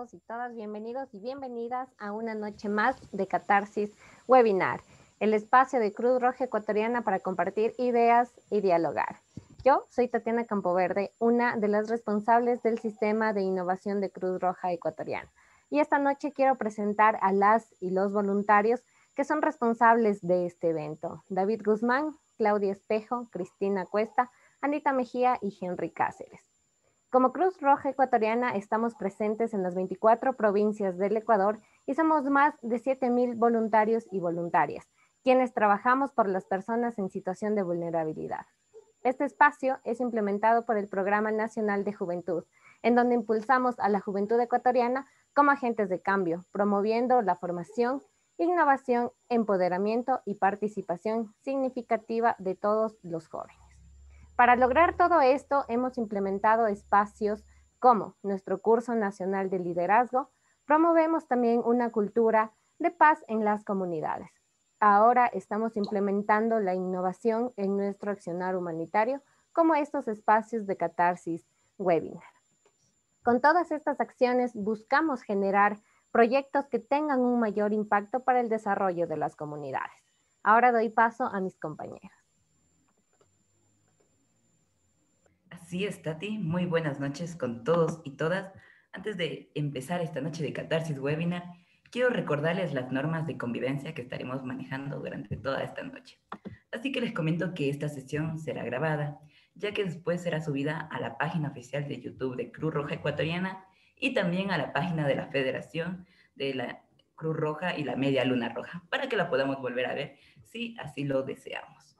todos y todas, bienvenidos y bienvenidas a una noche más de Catarsis Webinar, el espacio de Cruz Roja Ecuatoriana para compartir ideas y dialogar. Yo soy Tatiana Campoverde, una de las responsables del Sistema de Innovación de Cruz Roja Ecuatoriana. Y esta noche quiero presentar a las y los voluntarios que son responsables de este evento. David Guzmán, Claudia Espejo, Cristina Cuesta, Anita Mejía y Henry Cáceres. Como Cruz Roja Ecuatoriana estamos presentes en las 24 provincias del Ecuador y somos más de 7,000 voluntarios y voluntarias, quienes trabajamos por las personas en situación de vulnerabilidad. Este espacio es implementado por el Programa Nacional de Juventud, en donde impulsamos a la juventud ecuatoriana como agentes de cambio, promoviendo la formación, innovación, empoderamiento y participación significativa de todos los jóvenes. Para lograr todo esto, hemos implementado espacios como nuestro curso nacional de liderazgo. Promovemos también una cultura de paz en las comunidades. Ahora estamos implementando la innovación en nuestro accionar humanitario, como estos espacios de Catarsis Webinar. Con todas estas acciones buscamos generar proyectos que tengan un mayor impacto para el desarrollo de las comunidades. Ahora doy paso a mis compañeros. Así es, Tati. Muy buenas noches con todos y todas. Antes de empezar esta noche de Catarsis Webinar, quiero recordarles las normas de convivencia que estaremos manejando durante toda esta noche. Así que les comento que esta sesión será grabada, ya que después será subida a la página oficial de YouTube de Cruz Roja Ecuatoriana y también a la página de la Federación de la Cruz Roja y la Media Luna Roja, para que la podamos volver a ver si así lo deseamos.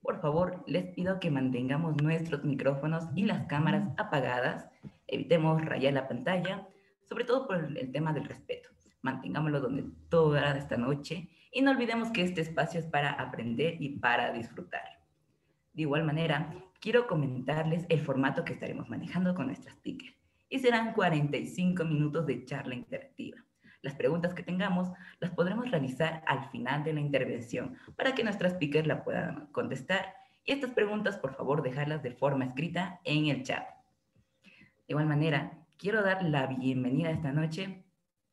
Por favor, les pido que mantengamos nuestros micrófonos y las cámaras apagadas, evitemos rayar la pantalla, sobre todo por el tema del respeto. Mantengámoslo donde toda esta noche y no olvidemos que este espacio es para aprender y para disfrutar. De igual manera, quiero comentarles el formato que estaremos manejando con nuestras speakers y serán 45 minutos de charla interactiva. Las preguntas que tengamos las podremos realizar al final de la intervención para que nuestras speakers la puedan contestar. Y estas preguntas, por favor, dejarlas de forma escrita en el chat. De igual manera, quiero dar la bienvenida esta noche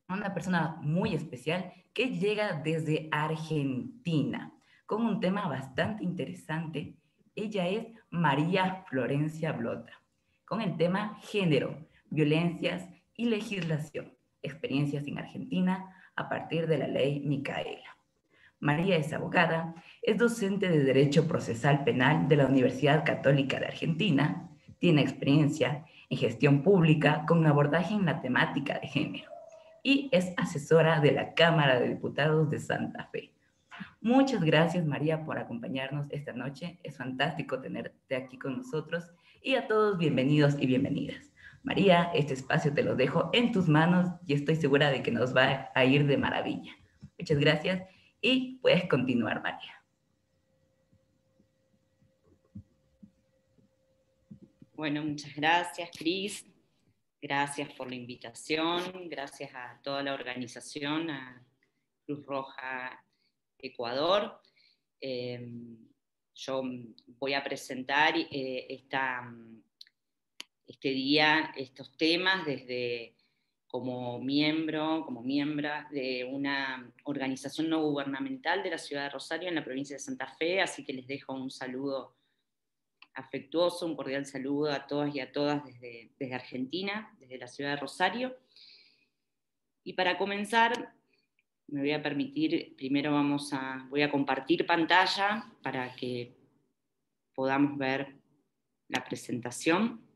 a una persona muy especial que llega desde Argentina con un tema bastante interesante. Ella es María Florencia Blota, con el tema Género, Violencias y Legislación. Experiencias en Argentina a partir de la ley Micaela. María es abogada, es docente de Derecho Procesal Penal de la Universidad Católica de Argentina, tiene experiencia en gestión pública con abordaje en la temática de género y es asesora de la Cámara de Diputados de Santa Fe. Muchas gracias, María, por acompañarnos esta noche. Es fantástico tenerte aquí con nosotros y a todos bienvenidos y bienvenidas. María, este espacio te lo dejo en tus manos y estoy segura de que nos va a ir de maravilla. Muchas gracias y puedes continuar, María. Bueno, muchas gracias, Cris. Gracias por la invitación. Gracias a toda la organización, a Cruz Roja Ecuador. Yo voy a presentar este día estos temas como miembro de una organización no gubernamental de la ciudad de Rosario en la provincia de Santa Fe, así que les dejo un saludo afectuoso, un cordial saludo a todas y a todas desde Argentina, desde la ciudad de Rosario. Y para comenzar, me voy a permitir, primero voy a compartir pantalla para que podamos ver la presentación.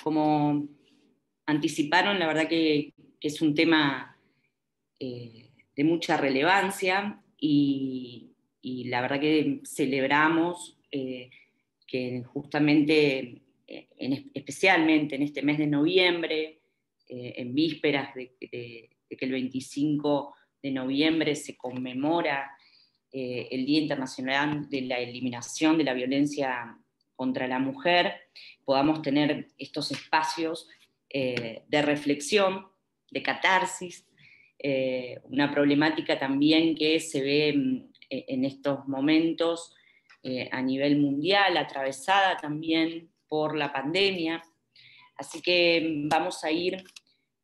Como anticiparon, la verdad que es un tema de mucha relevancia y la verdad que celebramos que justamente, especialmente en este mes de noviembre, en vísperas de que el 25 de noviembre se conmemora el Día Internacional de la Eliminación de la Violencia contra la Mujer, podamos tener estos espacios de reflexión, de catarsis, una problemática también que se ve en estos momentos a nivel mundial, atravesada también por la pandemia. Así que vamos a ir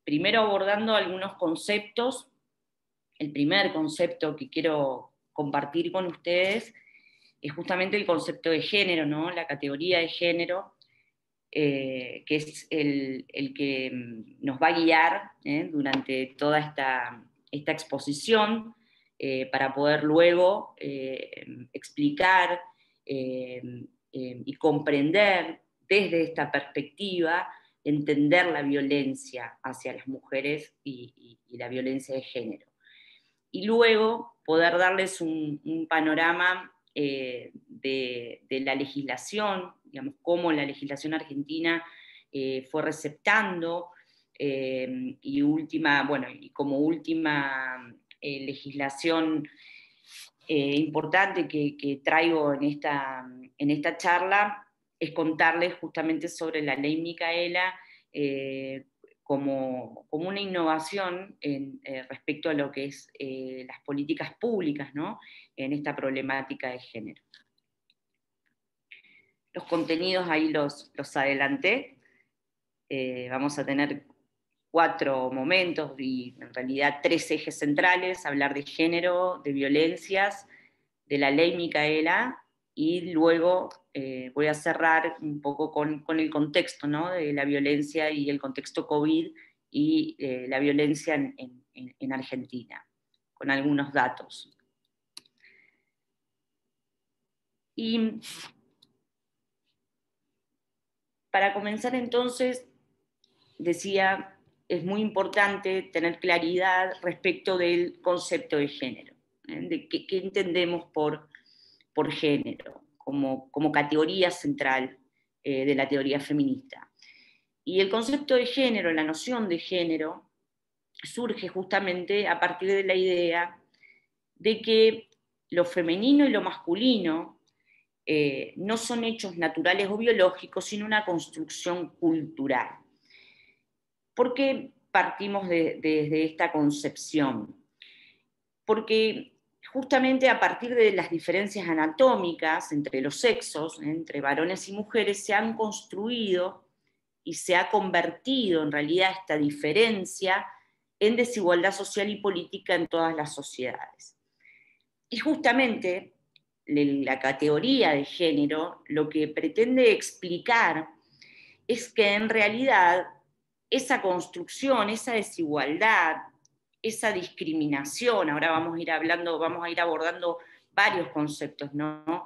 primero abordando algunos conceptos. El primer concepto que quiero compartir con ustedes es justamente el concepto de género, ¿no? La categoría de género, que es el que nos va a guiar durante toda esta exposición, para poder luego explicar y comprender desde esta perspectiva, entender la violencia hacia las mujeres y la violencia de género. Y luego poder darles un panorama de la legislación, digamos, cómo la legislación argentina fue receptando, y como última legislación importante que traigo en esta charla, es contarles justamente sobre la ley Micaela, como una innovación respecto a lo que es las políticas públicas, ¿no? En esta problemática de género. Los contenidos ahí los adelanté. Vamos a tener 4 momentos y en realidad 3 ejes centrales: hablar de género, de violencias, de la ley Micaela, y luego voy a cerrar un poco con el contexto, ¿no? De la violencia y el contexto COVID y la violencia en Argentina, con algunos datos. Y para comenzar entonces, decía, es muy importante tener claridad respecto del concepto de género, de qué entendemos por género, como categoría central de la teoría feminista. Y el concepto de género, la noción de género, surge justamente a partir de la idea de que lo femenino y lo masculino no son hechos naturales o biológicos, sino una construcción cultural. ¿Por qué partimos desde esta concepción? Porque justamente a partir de las diferencias anatómicas entre los sexos, entre varones y mujeres, se han construido y se ha convertido en realidad esta diferencia en desigualdad social y política en todas las sociedades. Y justamente la categoría de género lo que pretende explicar es que en realidad esa construcción, esa desigualdad, esa discriminación, ahora vamos a ir abordando varios conceptos, ¿no?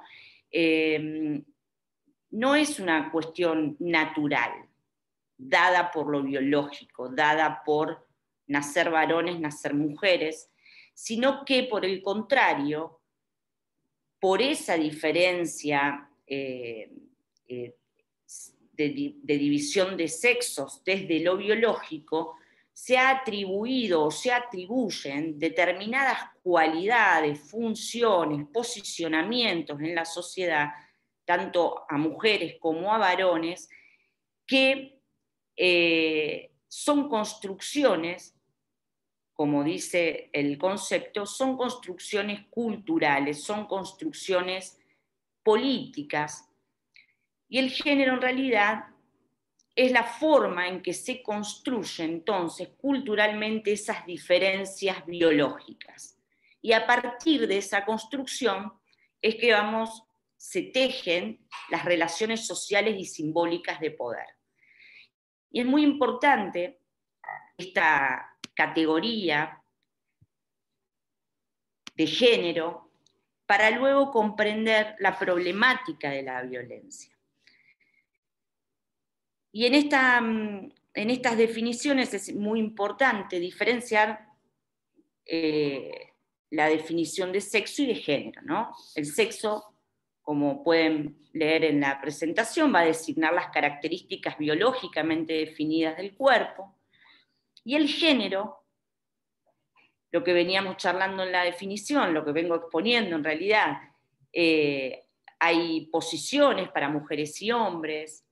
No es una cuestión natural, dada por lo biológico, dada por nacer varones, nacer mujeres, sino que por el contrario, por esa diferencia de división de sexos desde lo biológico, se ha atribuido o se atribuyen determinadas cualidades, funciones, posicionamientos en la sociedad, tanto a mujeres como a varones, que son construcciones, como dice el concepto, son construcciones culturales, son construcciones políticas, y el género en realidad es la forma en que se construyen entonces culturalmente esas diferencias biológicas. Y a partir de esa construcción es que se tejen las relaciones sociales y simbólicas de poder. Y es muy importante esta categoría de género para luego comprender la problemática de la violencia. Y en estas definiciones es muy importante diferenciar la definición de sexo y de género, ¿no? El sexo, como pueden leer en la presentación, va a designar las características biológicamente definidas del cuerpo, y el género, lo que veníamos charlando en la definición, lo que vengo exponiendo en realidad, hay posiciones para mujeres y hombres,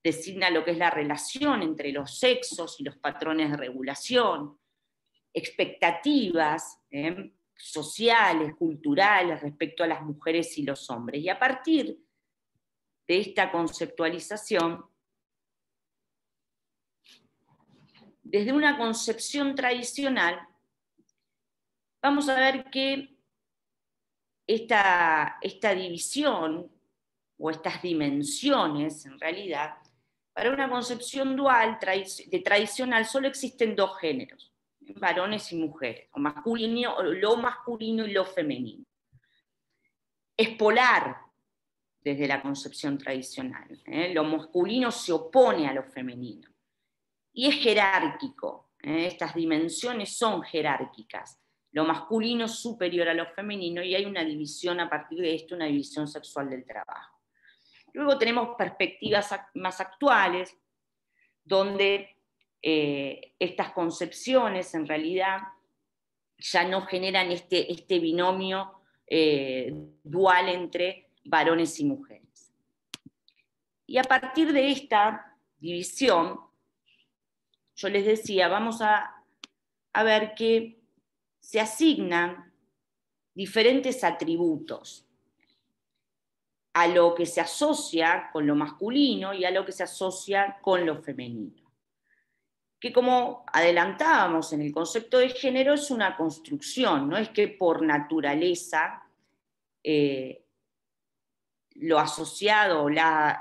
designa lo que es la relación entre los sexos y los patrones de regulación, expectativas sociales, culturales respecto a las mujeres y los hombres. Y a partir de esta conceptualización, desde una concepción tradicional, vamos a ver que esta división o estas dimensiones, en realidad, para una concepción dual tradicional solo existen dos géneros, varones y mujeres, lo masculino y lo femenino. Es polar desde la concepción tradicional, lo masculino se opone a lo femenino. Y es jerárquico, estas dimensiones son jerárquicas, lo masculino es superior a lo femenino y hay una división a partir de esto, una división sexual del trabajo. Luego tenemos perspectivas más actuales, donde estas concepciones en realidad ya no generan este binomio dual entre varones y mujeres. Y a partir de esta división, yo les decía, vamos a ver que se asignan diferentes atributos a lo que se asocia con lo masculino y a lo que se asocia con lo femenino. Que como adelantábamos en el concepto de género, es una construcción, no es que por naturaleza lo asociado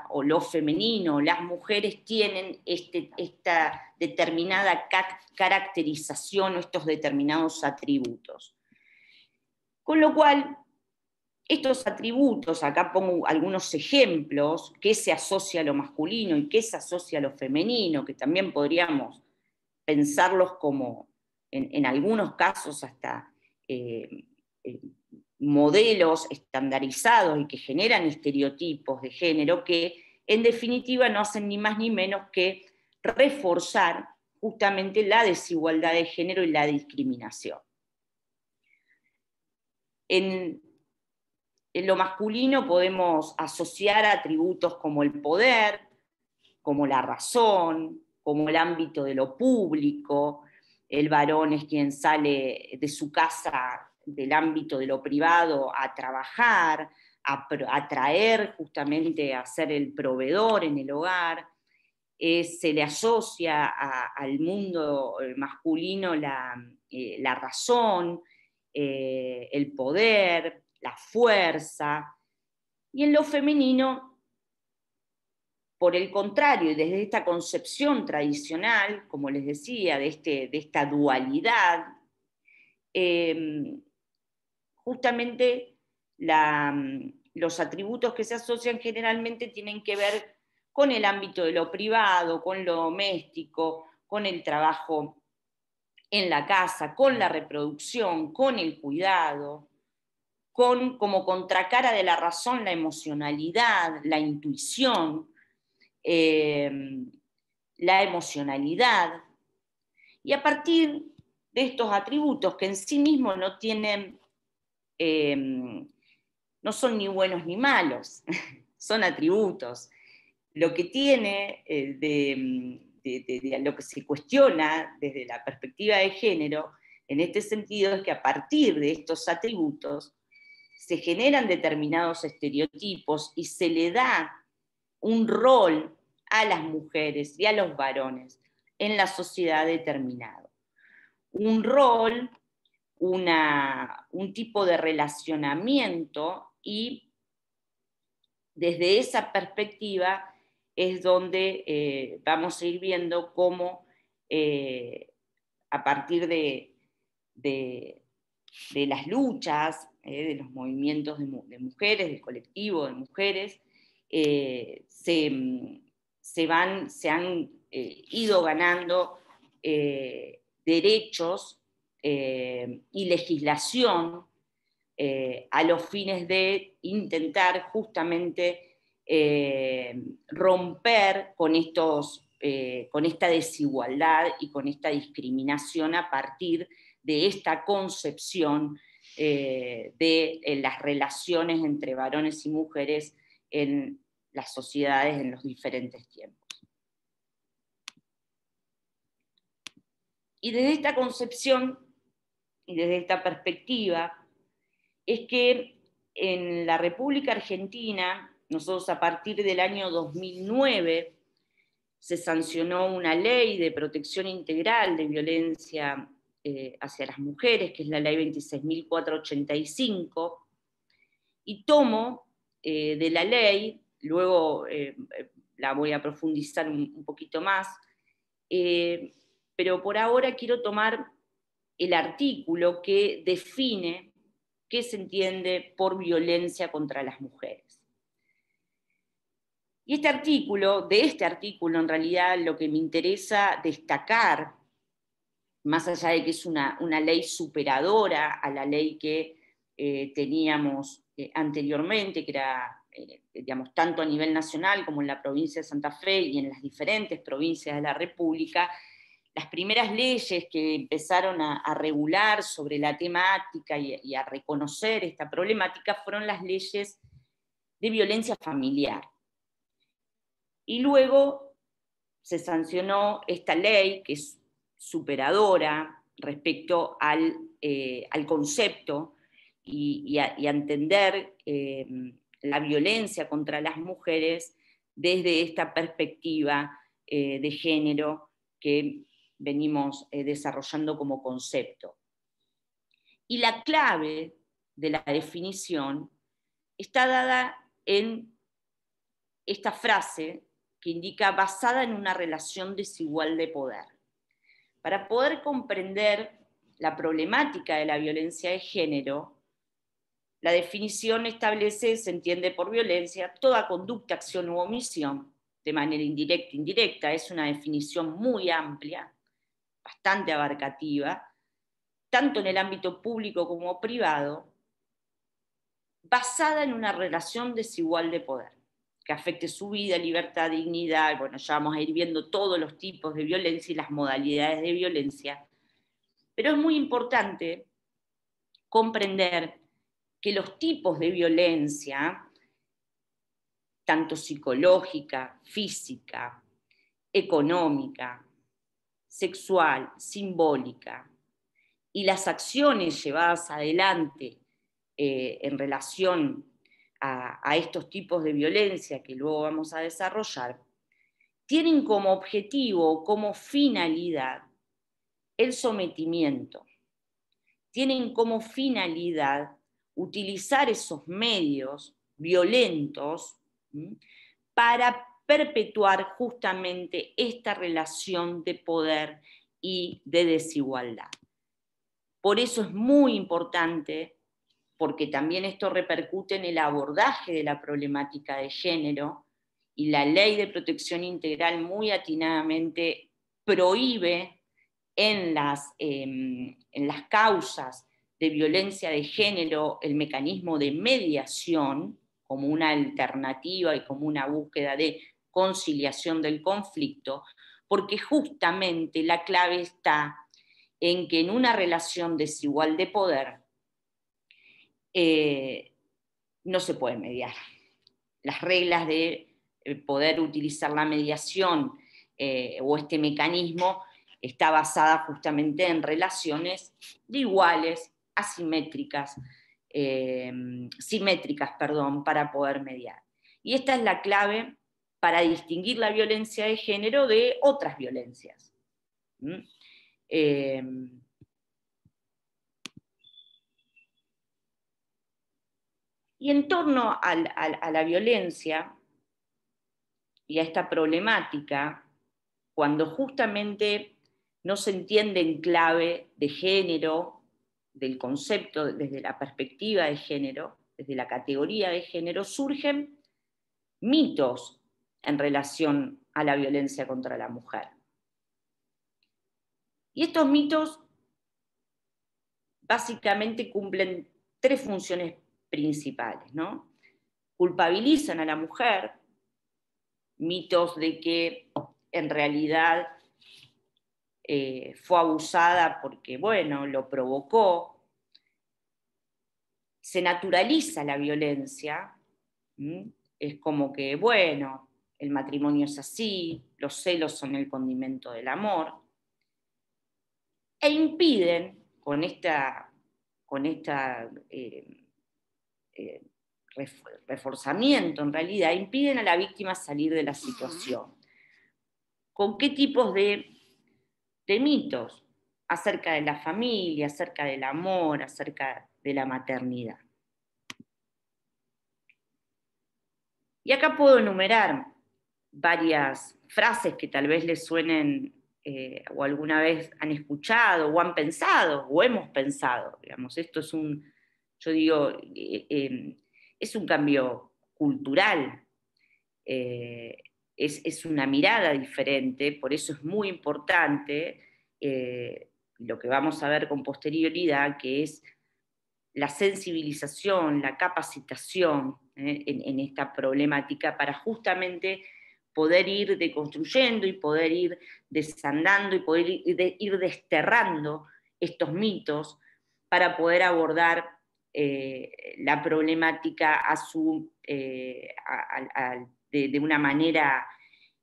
o lo femenino, las mujeres tienen esta determinada caracterización o estos determinados atributos. Con lo cual, estos atributos, acá pongo algunos ejemplos, qué se asocia a lo masculino y qué se asocia a lo femenino, que también podríamos pensarlos como, en algunos casos, hasta modelos estandarizados y que generan estereotipos de género que, en definitiva, no hacen ni más ni menos que reforzar justamente la desigualdad de género y la discriminación. En lo masculino podemos asociar atributos como el poder, como la razón, como el ámbito de lo público. El varón es quien sale de su casa, del ámbito de lo privado, a trabajar, a traer justamente a ser el proveedor en el hogar. Se le asocia al mundo masculino la razón, el poder, la fuerza, y en lo femenino, por el contrario, y desde esta concepción tradicional, como les decía, de esta dualidad, justamente los atributos que se asocian generalmente tienen que ver con el ámbito de lo privado, con lo doméstico, con el trabajo en la casa, con la reproducción, con el cuidado, con como contracara de la razón la emocionalidad, la intuición, la emocionalidad. Y a partir de estos atributos que en sí mismos no tienen, no son ni buenos ni malos, son atributos. Lo que tiene de lo que se cuestiona desde la perspectiva de género, en este sentido, es que a partir de estos atributos se generan determinados estereotipos y se le da un rol a las mujeres y a los varones en la sociedad determinado. Un rol, un tipo de relacionamiento, y desde esa perspectiva es donde vamos a ir viendo cómo a partir de las luchas, de los movimientos de mujeres, del colectivo de mujeres, se han ido ganando derechos y legislación a los fines de intentar justamente romper con esta desigualdad y con esta discriminación a partir de esta concepción de las relaciones entre varones y mujeres en las sociedades en los diferentes tiempos. Y desde esta concepción y desde esta perspectiva es que en la República Argentina, nosotros a partir del año 2009 se sancionó una ley de protección integral de violencia hacia las mujeres, que es la ley 26.485, y tomo de la ley, luego la voy a profundizar un poquito más, pero por ahora quiero tomar el artículo que define qué se entiende por violencia contra las mujeres. Y de este artículo en realidad lo que me interesa destacar, más allá de que es una ley superadora a la ley que teníamos anteriormente, que era, digamos, tanto a nivel nacional como en la provincia de Santa Fe y en las diferentes provincias de la República, las primeras leyes que empezaron a regular sobre la temática y a reconocer esta problemática fueron las leyes de violencia familiar. Y luego se sancionó esta ley, que es superadora respecto al concepto y a entender la violencia contra las mujeres desde esta perspectiva de género que venimos desarrollando como concepto. Y la clave de la definición está dada en esta frase que indica basada en una relación desigual de poder. Para poder comprender la problemática de la violencia de género, la definición establece, se entiende por violencia, toda conducta, acción u omisión, de manera indirecta, indirecta, es una definición muy amplia, bastante abarcativa, tanto en el ámbito público como privado, basada en una relación desigual de poder, que afecte su vida, libertad, dignidad. Bueno, ya vamos a ir viendo todos los tipos de violencia y las modalidades de violencia, pero es muy importante comprender que los tipos de violencia, tanto psicológica, física, económica, sexual, simbólica, y las acciones llevadas adelante en relación a estos tipos de violencia que luego vamos a desarrollar, tienen como objetivo, como finalidad, el sometimiento. Tienen como finalidad utilizar esos medios violentos para perpetuar justamente esta relación de poder y de desigualdad. Por eso es muy importante, porque también esto repercute en el abordaje de la problemática de género, y la Ley de Protección Integral muy atinadamente prohíbe en las causas de violencia de género el mecanismo de mediación como una alternativa y como una búsqueda de conciliación del conflicto, porque justamente la clave está en que en una relación desigual de poder no se puede mediar. Las reglas de poder utilizar la mediación o este mecanismo está basada justamente en relaciones de iguales, asimétricas, simétricas, para poder mediar. Y esta es la clave para distinguir la violencia de género de otras violencias. Y en torno a la violencia y a esta problemática, cuando justamente no se entiende en clave de género, del concepto, desde la perspectiva de género, desde la categoría de género, surgen mitos en relación a la violencia contra la mujer. Y estos mitos básicamente cumplen tres funciones principales, ¿no? Culpabilizan a la mujer, mitos de que en realidad fue abusada porque, bueno, lo provocó. Se naturaliza la violencia, es como que, bueno, el matrimonio es así, los celos son el condimento del amor. e impiden, con reforzamiento en realidad, impiden a la víctima salir de la situación. ¿Con qué tipos de mitos? Acerca de la familia, acerca del amor, acerca de la maternidad. Y acá puedo enumerar varias frases que tal vez les suenen o alguna vez han escuchado o han pensado o hemos pensado. Digamos, esto es yo digo, es un cambio cultural, es una mirada diferente, por eso es muy importante lo que vamos a ver con posterioridad, que es la sensibilización, la capacitación en esta problemática para justamente poder ir deconstruyendo y poder ir desandando y poder ir desterrando estos mitos para poder abordar la problemática de una manera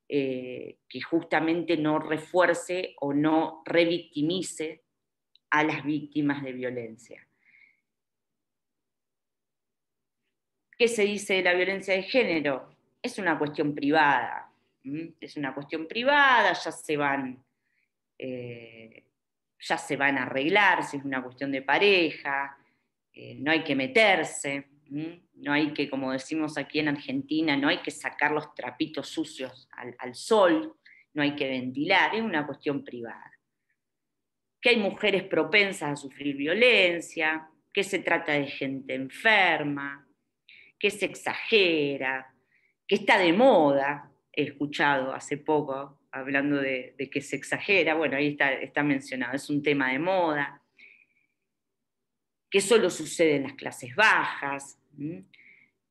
que justamente no refuerce o no revictimice a las víctimas de violencia. ¿Qué se dice de la violencia de género? Es una cuestión privada. Es una cuestión privada, ya se van a arreglar, si es una cuestión de pareja, no hay que meterse, no hay que, como decimos aquí en Argentina, no hay que sacar los trapitos sucios al sol, no hay que ventilar, es una cuestión privada. Que hay mujeres propensas a sufrir violencia, que se trata de gente enferma, que se exagera, que está de moda, he escuchado hace poco, hablando de que se exagera, bueno, ahí está mencionado, es un tema de moda, que solo sucede en las clases bajas,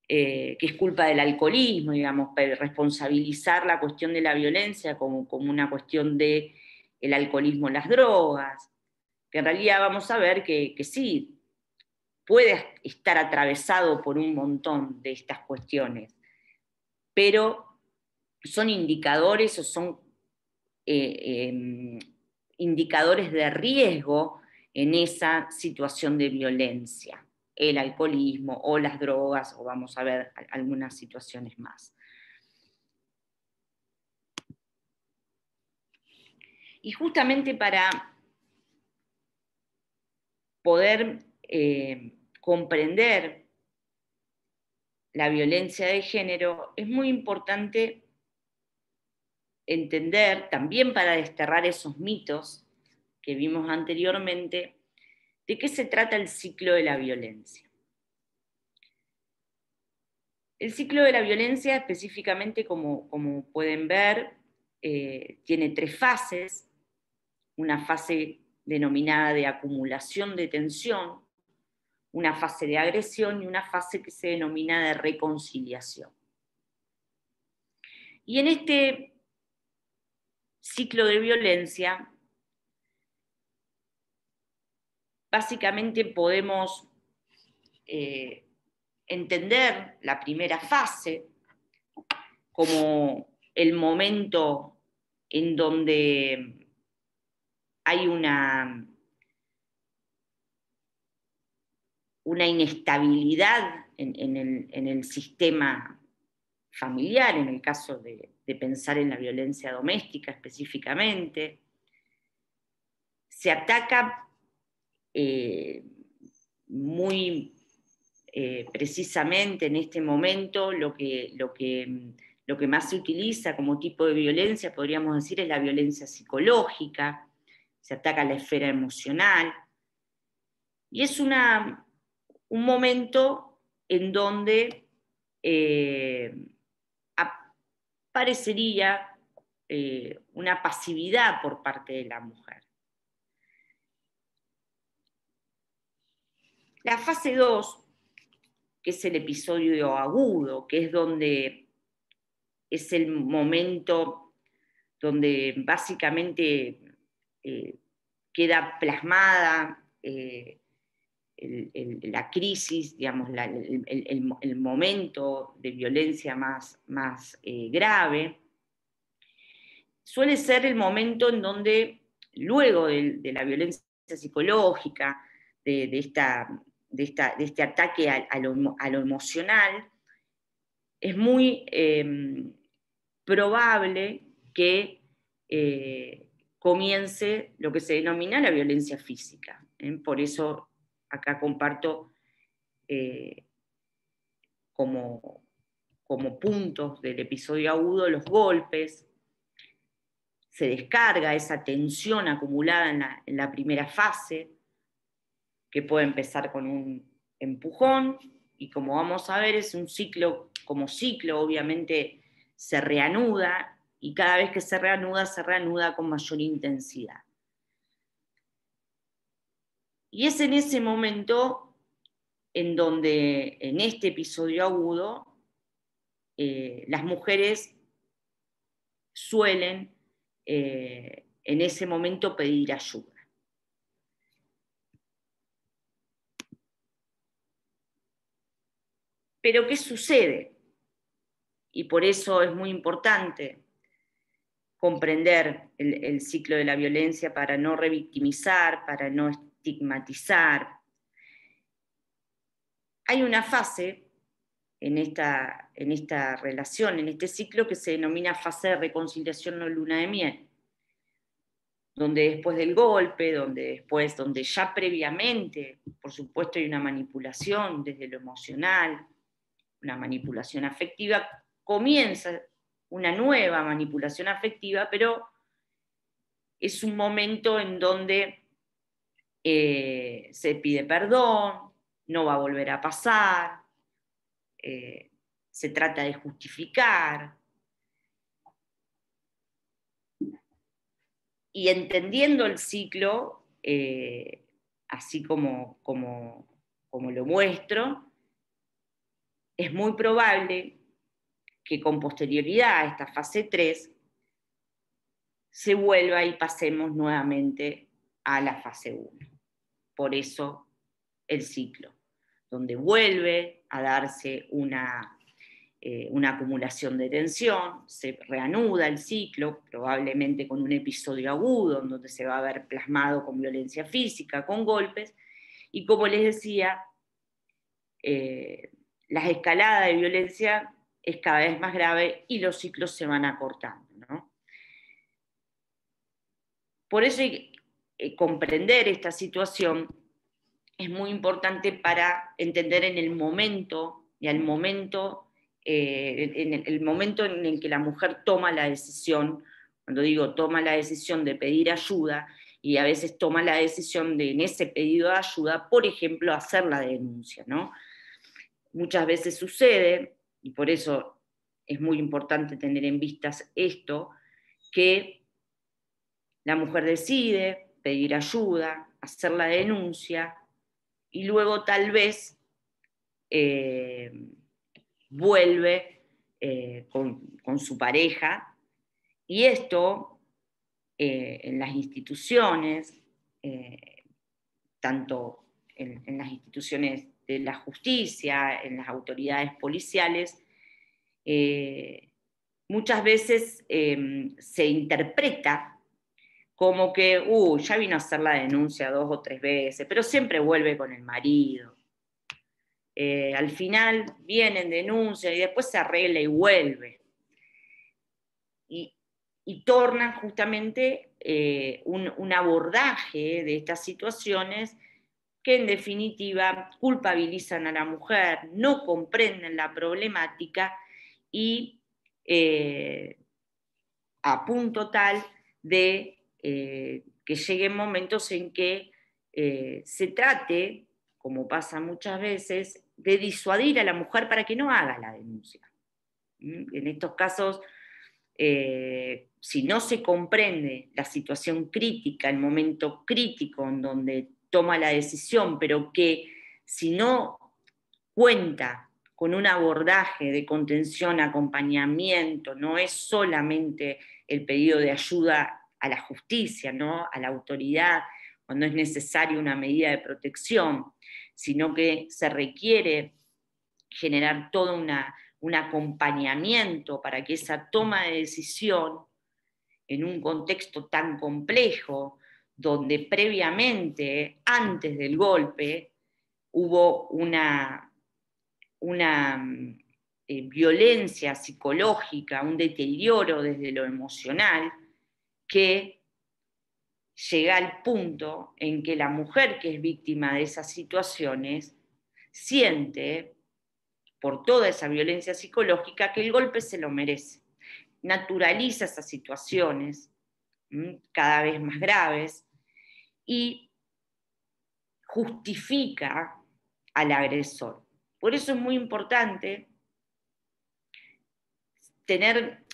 que es culpa del alcoholismo, digamos, responsabilizar la cuestión de la violencia como una cuestión del alcoholismo, las drogas, que en realidad vamos a ver que sí, puede estar atravesado por un montón de estas cuestiones, pero son indicadores o son indicadores de riesgo en esa situación de violencia, el alcoholismo o las drogas, o vamos a ver algunas situaciones más. Y justamente para poder comprender la violencia de género, es muy importante entender, también para desterrar esos mitos que vimos anteriormente, de qué se trata el ciclo de la violencia. El ciclo de la violencia, específicamente, como pueden ver, tiene 3 fases. Una fase denominada de acumulación de tensión, una fase de agresión y una fase que se denomina de reconciliación. Y en este ciclo de violencia, básicamente podemos entender la primera fase como el momento en donde hay una inestabilidad en el sistema familiar, en el caso de pensar en la violencia doméstica específicamente. Se ataca muy precisamente en este momento lo que más se utiliza como tipo de violencia, podríamos decir, es la violencia psicológica. Se ataca la esfera emocional, y es un momento en donde aparecería una pasividad por parte de la mujer. La fase 2, que es el episodio agudo, que es donde es el momento donde básicamente queda plasmada la crisis, digamos, el momento de violencia más grave, suele ser el momento en donde luego de la violencia psicológica, de este ataque a lo emocional, es muy probable que comience lo que se denomina la violencia física. Por eso acá comparto como puntos del episodio agudo los golpes. Se descarga esa tensión acumulada en la primera fase, que puede empezar con un empujón, y como vamos a ver, es un ciclo, como ciclo obviamente se reanuda, y cada vez que se reanuda con mayor intensidad. Y es en ese momento en donde, en este episodio agudo, las mujeres suelen en ese momento pedir ayuda. Pero ¿qué sucede? Y por eso es muy importante comprender el ciclo de la violencia para no revictimizar, para no estigmatizar. Hay una fase en esta relación, en este ciclo, que se denomina fase de reconciliación o luna de miel, donde después del golpe, donde ya previamente, por supuesto, hay una manipulación desde lo emocional, una manipulación afectiva, comienza una nueva manipulación afectiva, pero es un momento en donde se pide perdón, no va a volver a pasar, se trata de justificar. Y entendiendo el ciclo, así como lo muestro, es muy probable que con posterioridad a esta fase 3 se vuelva y pasemos nuevamente a la fase 1. Por eso el ciclo, donde vuelve a darse una acumulación de tensión, se reanuda el ciclo, probablemente con un episodio agudo, en donde se va a ver plasmado con violencia física, con golpes, y como les decía, la escalada de violencia es cada vez más grave y los ciclos se van acortando, ¿no? Por eso comprender esta situación es muy importante para entender en el momento y al momento, en el momento en el que la mujer toma la decisión, cuando digo toma la decisión de pedir ayuda, y a veces toma la decisión de, en ese pedido de ayuda, por ejemplo, hacer la denuncia, ¿no? Muchas veces sucede, y por eso es muy importante tener en vistas esto, que la mujer decide pedir ayuda, hacer la denuncia, y luego tal vez vuelve con su pareja, y esto en las instituciones, tanto en las instituciones de la justicia, en las autoridades policiales, muchas veces se interpreta como que, ya vino a hacer la denuncia 2 o 3 veces, pero siempre vuelve con el marido. Al final vienen, denuncian y después se arregla y vuelve. Y tornan justamente un abordaje de estas situaciones que en definitiva culpabilizan a la mujer, no comprenden la problemática y a punto tal de que lleguen momentos en que se trate, como pasa muchas veces, de disuadir a la mujer para que no haga la denuncia. En estos casos, si no se comprende la situación crítica, el momento crítico en donde toma la decisión, pero que si no cuenta con un abordaje de contención, acompañamiento, no es solamente el pedido de ayuda a la justicia, ¿no? A la autoridad, cuando es necesaria una medida de protección, sino que se requiere generar todo un acompañamiento para que esa toma de decisión, en un contexto tan complejo, donde previamente, antes del golpe, hubo una violencia psicológica, un deterioro desde lo emocional, que llega al punto en que la mujer que es víctima de esas situaciones siente, por toda esa violencia psicológica, que el golpe se lo merece. Naturaliza esas situaciones cada vez más graves y justifica al agresor. Por eso es muy importante tener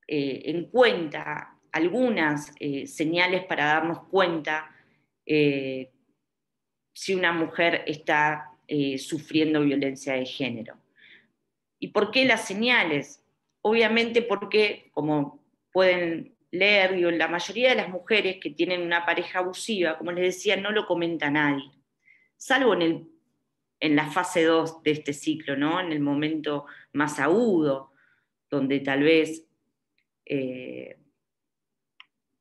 en cuenta algunas señales para darnos cuenta si una mujer está sufriendo violencia de género. ¿Y por qué las señales? Obviamente porque, como pueden leer, la mayoría de las mujeres que tienen una pareja abusiva, como les decía, no lo comenta nadie, salvo en la fase 2 de este ciclo, ¿no? En el momento más agudo, donde tal vez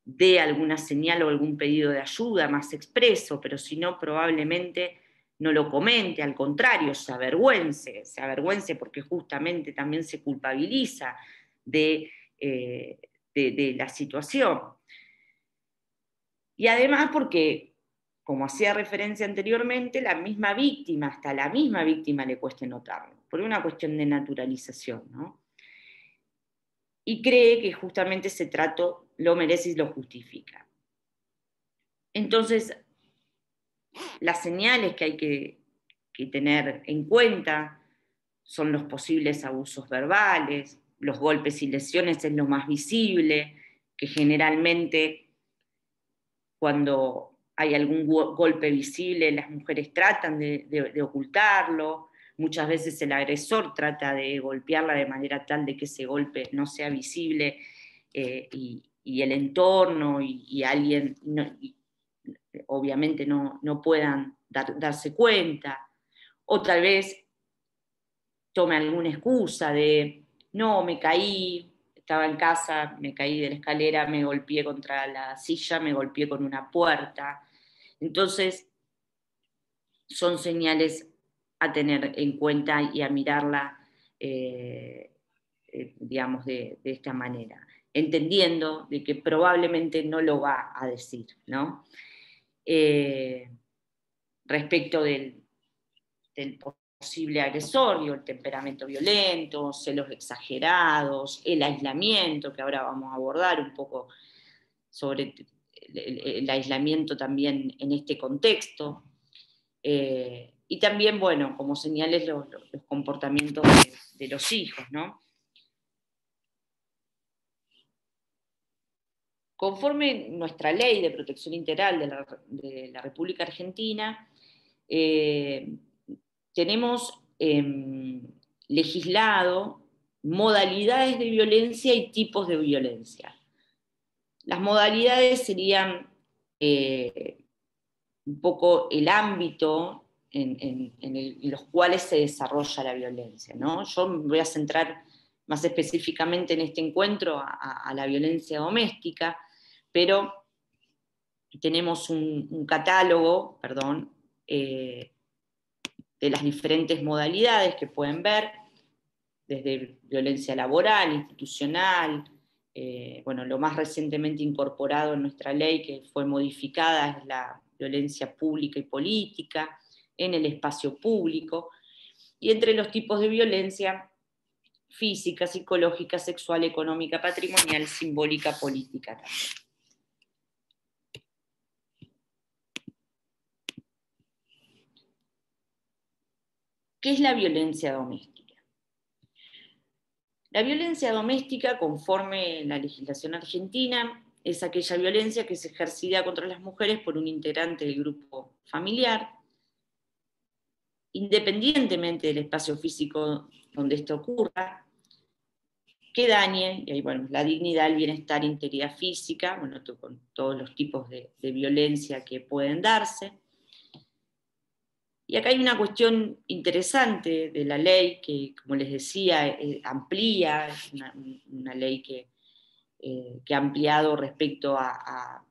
dé alguna señal o algún pedido de ayuda más expreso, pero si no, probablemente no lo comente, al contrario, se avergüence porque justamente también se culpabiliza de la situación. Y además porque, como hacía referencia anteriormente, hasta la misma víctima le cueste notarlo, por una cuestión de naturalización, ¿no? Y cree que justamente ese trato lo merece y lo justifica. Entonces, las señales que hay que tener en cuenta son los posibles abusos verbales, los golpes y lesiones es lo más visible, que generalmente cuando hay algún golpe visible las mujeres tratan de ocultarlo, muchas veces el agresor trata de golpearla de manera tal de que ese golpe no sea visible y el entorno y alguien obviamente no puedan darse cuenta, o tal vez tome alguna excusa de, no, me caí, estaba en casa, me caí de la escalera, me golpeé contra la silla, me golpeé con una puerta. Entonces, son señales a tener en cuenta y a mirarla, digamos, de esta manera, entendiendo de que probablemente no lo va a decir, ¿no? Respecto del posible agresor, el temperamento violento, celos exagerados, el aislamiento, que ahora vamos a abordar un poco sobre el aislamiento también en este contexto, y también, bueno, como señales los comportamientos de los hijos, ¿no? Conforme nuestra ley de protección integral de la República Argentina, tenemos legislado modalidades de violencia y tipos de violencia. Las modalidades serían un poco el ámbito en los cuales se desarrolla la violencia, ¿no? Yo me voy a centrar más específicamente en este encuentro a la violencia doméstica, pero tenemos un catálogo, de las diferentes modalidades que pueden ver, desde violencia laboral, institucional, bueno, lo más recientemente incorporado en nuestra ley, que fue modificada, es la violencia pública y política, en el espacio público, y entre los tipos de violencia física, psicológica, sexual, económica, patrimonial, simbólica, política también. ¿Qué es la violencia doméstica? La violencia doméstica, conforme la legislación argentina, es aquella violencia que es ejercida contra las mujeres por un integrante del grupo familiar, independientemente del espacio físico donde esto ocurra, que dañe, y ahí, bueno, la dignidad, el bienestar, integridad física, bueno, con todos los tipos de violencia que pueden darse. Y acá hay una cuestión interesante de la ley que, como les decía, amplía, es una ley que ha ampliado respecto a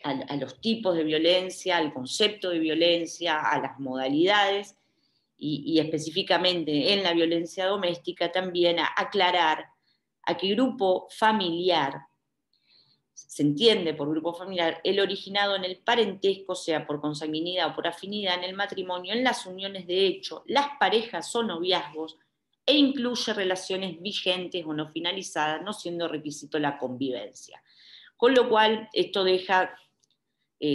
a los tipos de violencia, al concepto de violencia, a las modalidades, y específicamente en la violencia doméstica también a aclarar a qué grupo familiar se entiende por grupo familiar el originado en el parentesco, sea por consanguinidad o por afinidad, en el matrimonio, en las uniones de hecho, las parejas o noviazgos, e incluye relaciones vigentes o no finalizadas, no siendo requisito la convivencia. Con lo cual, esto deja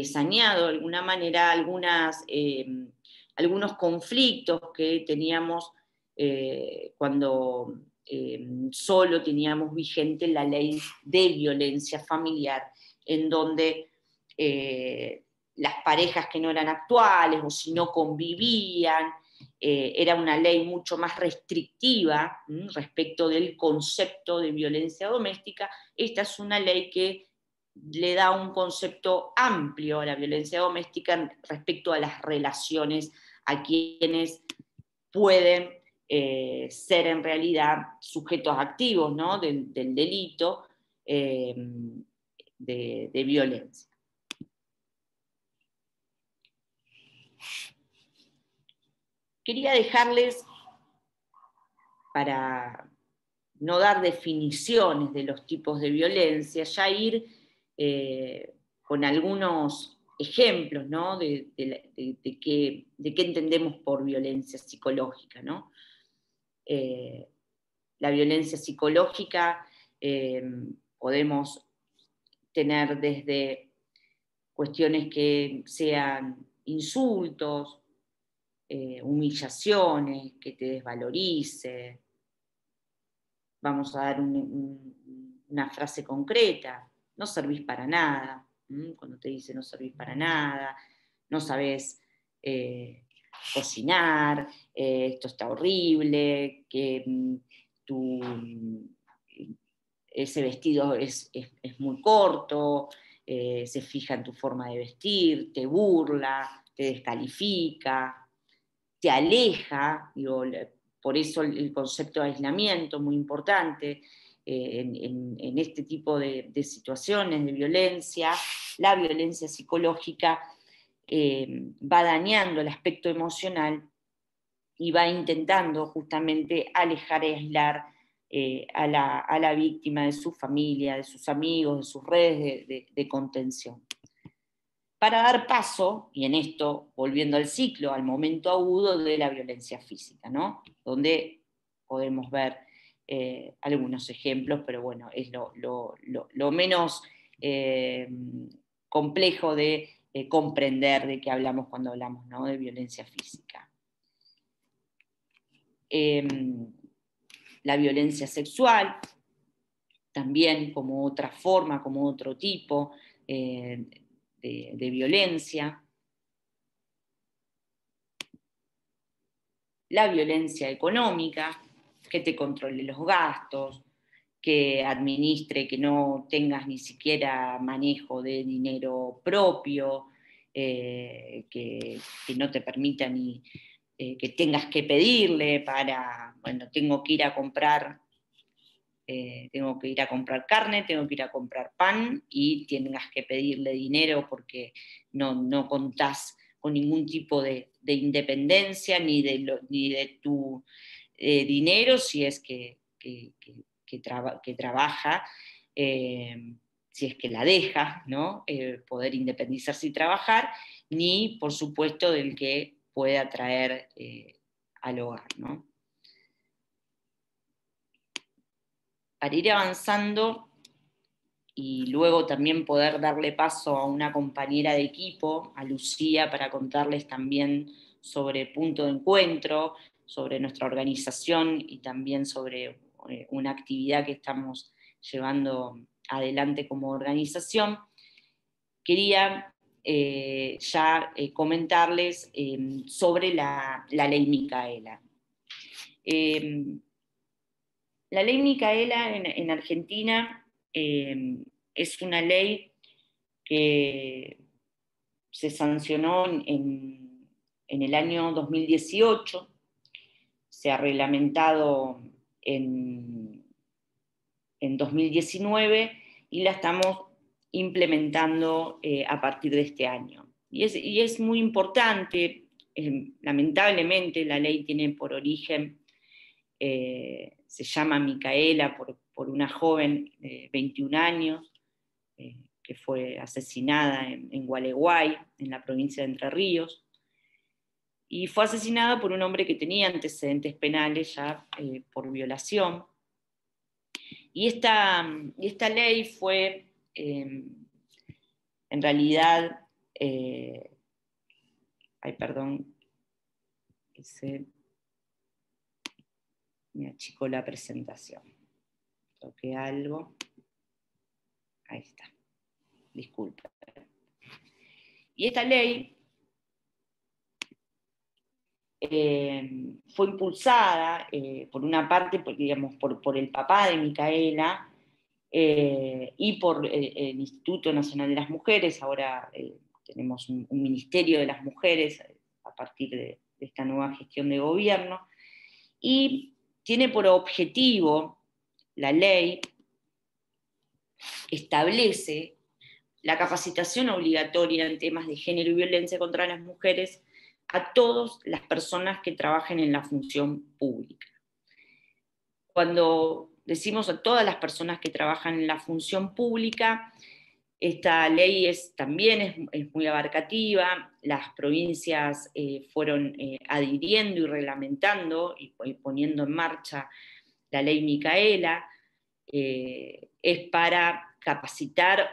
saneado de alguna manera algunos conflictos que teníamos cuando solo teníamos vigente la ley de violencia familiar, en donde las parejas que no eran actuales o si no convivían, era una ley mucho más restrictiva respecto del concepto de violencia doméstica. Esta es una ley que le da un concepto amplio a la violencia doméstica respecto a las relaciones, a quienes pueden ser en realidad sujetos activos, ¿no?, del delito de violencia. Quería dejarles, para no dar definiciones de los tipos de violencia, ya ir con algunos ejemplos, ¿no?, de qué entendemos por violencia psicológica, ¿no? La violencia psicológica podemos tener desde cuestiones que sean insultos, humillaciones, que te desvalorice. Vamos a dar una frase concreta: no servís para nada. Cuando te dice no servís para nada, no sabés cocinar, esto está horrible, que ese vestido es muy corto, se fija en tu forma de vestir, te burla, te descalifica, te aleja. Digo, por eso el concepto de aislamiento es muy importante en este tipo de situaciones de violencia. La violencia psicológica va dañando el aspecto emocional y va intentando justamente alejar y aislar a la víctima de su familia, de sus amigos, de sus redes de contención. Para dar paso, y en esto volviendo al ciclo, al momento agudo de la violencia física, ¿no?, donde podemos ver algunos ejemplos, pero bueno, es lo menos complejo de comprender de qué hablamos cuando hablamos, ¿no?, de violencia física. La violencia sexual, también como otra forma, como otro tipo de violencia. La violencia económica, que te controle los gastos, que administre, que no tengas ni siquiera manejo de dinero propio, que no te permita ni que tengas que pedirle para, bueno, tengo que ir a comprar carne, tengo que ir a comprar pan, y tengas que pedirle dinero porque no contás con ningún tipo de independencia ni de tu dinero, si es que trabaja, si es que la deja, ¿no?, poder independizarse y trabajar, ni por supuesto del que pueda traer al hogar, ¿no? Para ir avanzando y luego también poder darle paso a una compañera de equipo, a Lucía, para contarles también sobre Punto de Encuentro, sobre nuestra organización y también sobre una actividad que estamos llevando adelante como organización, quería comentarles sobre la ley Micaela. La ley Micaela en Argentina es una ley que se sancionó en el año 2018, se ha reglamentado en 2019 y la estamos implementando a partir de este año. Y es muy importante, lamentablemente la ley tiene por origen, se llama Micaela, por una joven de 21 años, que fue asesinada en Gualeguay, en la provincia de Entre Ríos, y fue asesinada por un hombre que tenía antecedentes penales ya por violación. Y esta ley fue, en realidad, me achicó la presentación. Toqué algo. Ahí está. Disculpa. Y esta ley fue impulsada, por una parte, por el papá de Micaela y por el Instituto Nacional de las Mujeres. Ahora tenemos un Ministerio de las Mujeres a partir de esta nueva gestión de gobierno, y tiene por objetivo, la ley establece la capacitación obligatoria en temas de género y violencia contra las mujeres a todas las personas que trabajen en la función pública. Cuando decimos a todas las personas que trabajan en la función pública, esta ley también es muy abarcativa. Las provincias fueron adhiriendo y reglamentando y poniendo en marcha la ley Micaela. Es para capacitar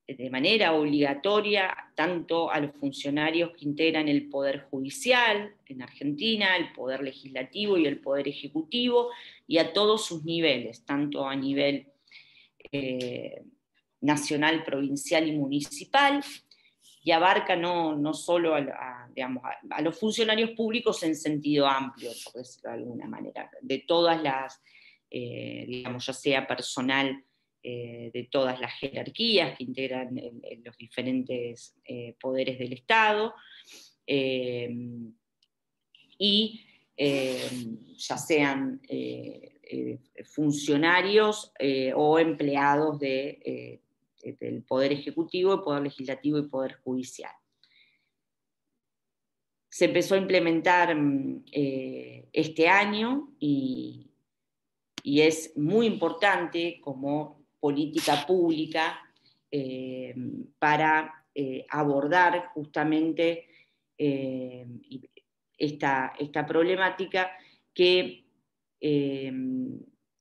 de manera obligatoria tanto a los funcionarios que integran el Poder Judicial en Argentina, el Poder Legislativo y el Poder Ejecutivo, y a todos sus niveles, tanto a nivel nacional, provincial y municipal, y abarca no solo a los funcionarios públicos en sentido amplio, por decirlo de alguna manera, de todas las, ya sea personal de todas las jerarquías que integran los diferentes poderes del Estado, y ya sean funcionarios o empleados del Poder Ejecutivo, el Poder Legislativo y el Poder Judicial. Se empezó a implementar este año y es muy importante como política pública para abordar justamente esta problemática que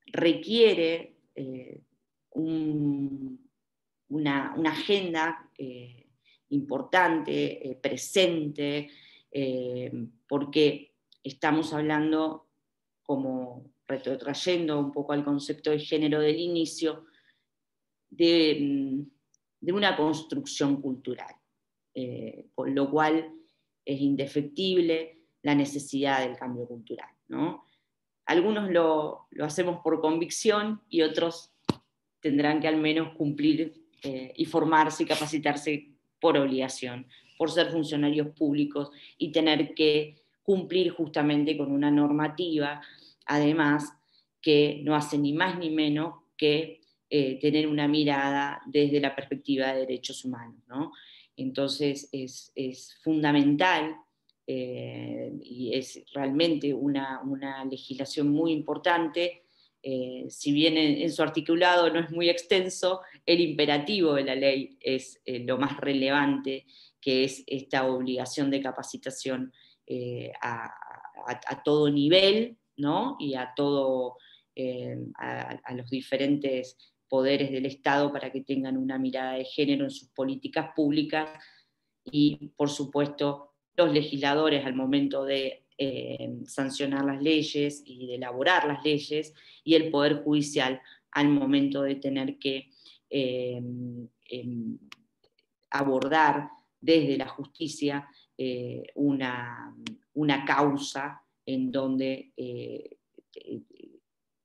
requiere una agenda importante, presente, porque estamos hablando, como retrotrayendo un poco al concepto de género del inicio, de una construcción cultural, con lo cual es indefectible la necesidad del cambio cultural, ¿no? Algunos lo hacemos por convicción y otros tendrán que al menos cumplir y formarse y capacitarse por obligación, por ser funcionarios públicos y tener que cumplir justamente con una normativa, además, que no hace ni más ni menos que tener una mirada desde la perspectiva de derechos humanos, ¿no? Entonces es fundamental y es realmente una legislación muy importante. Si bien en su articulado no es muy extenso, el imperativo de la ley es lo más relevante, que es esta obligación de capacitación a todo nivel, ¿no? Y a los diferentes poderes del Estado para que tengan una mirada de género en sus políticas públicas, y por supuesto los legisladores al momento de sancionar las leyes y de elaborar las leyes, y el Poder Judicial al momento de tener que abordar desde la justicia una causa en donde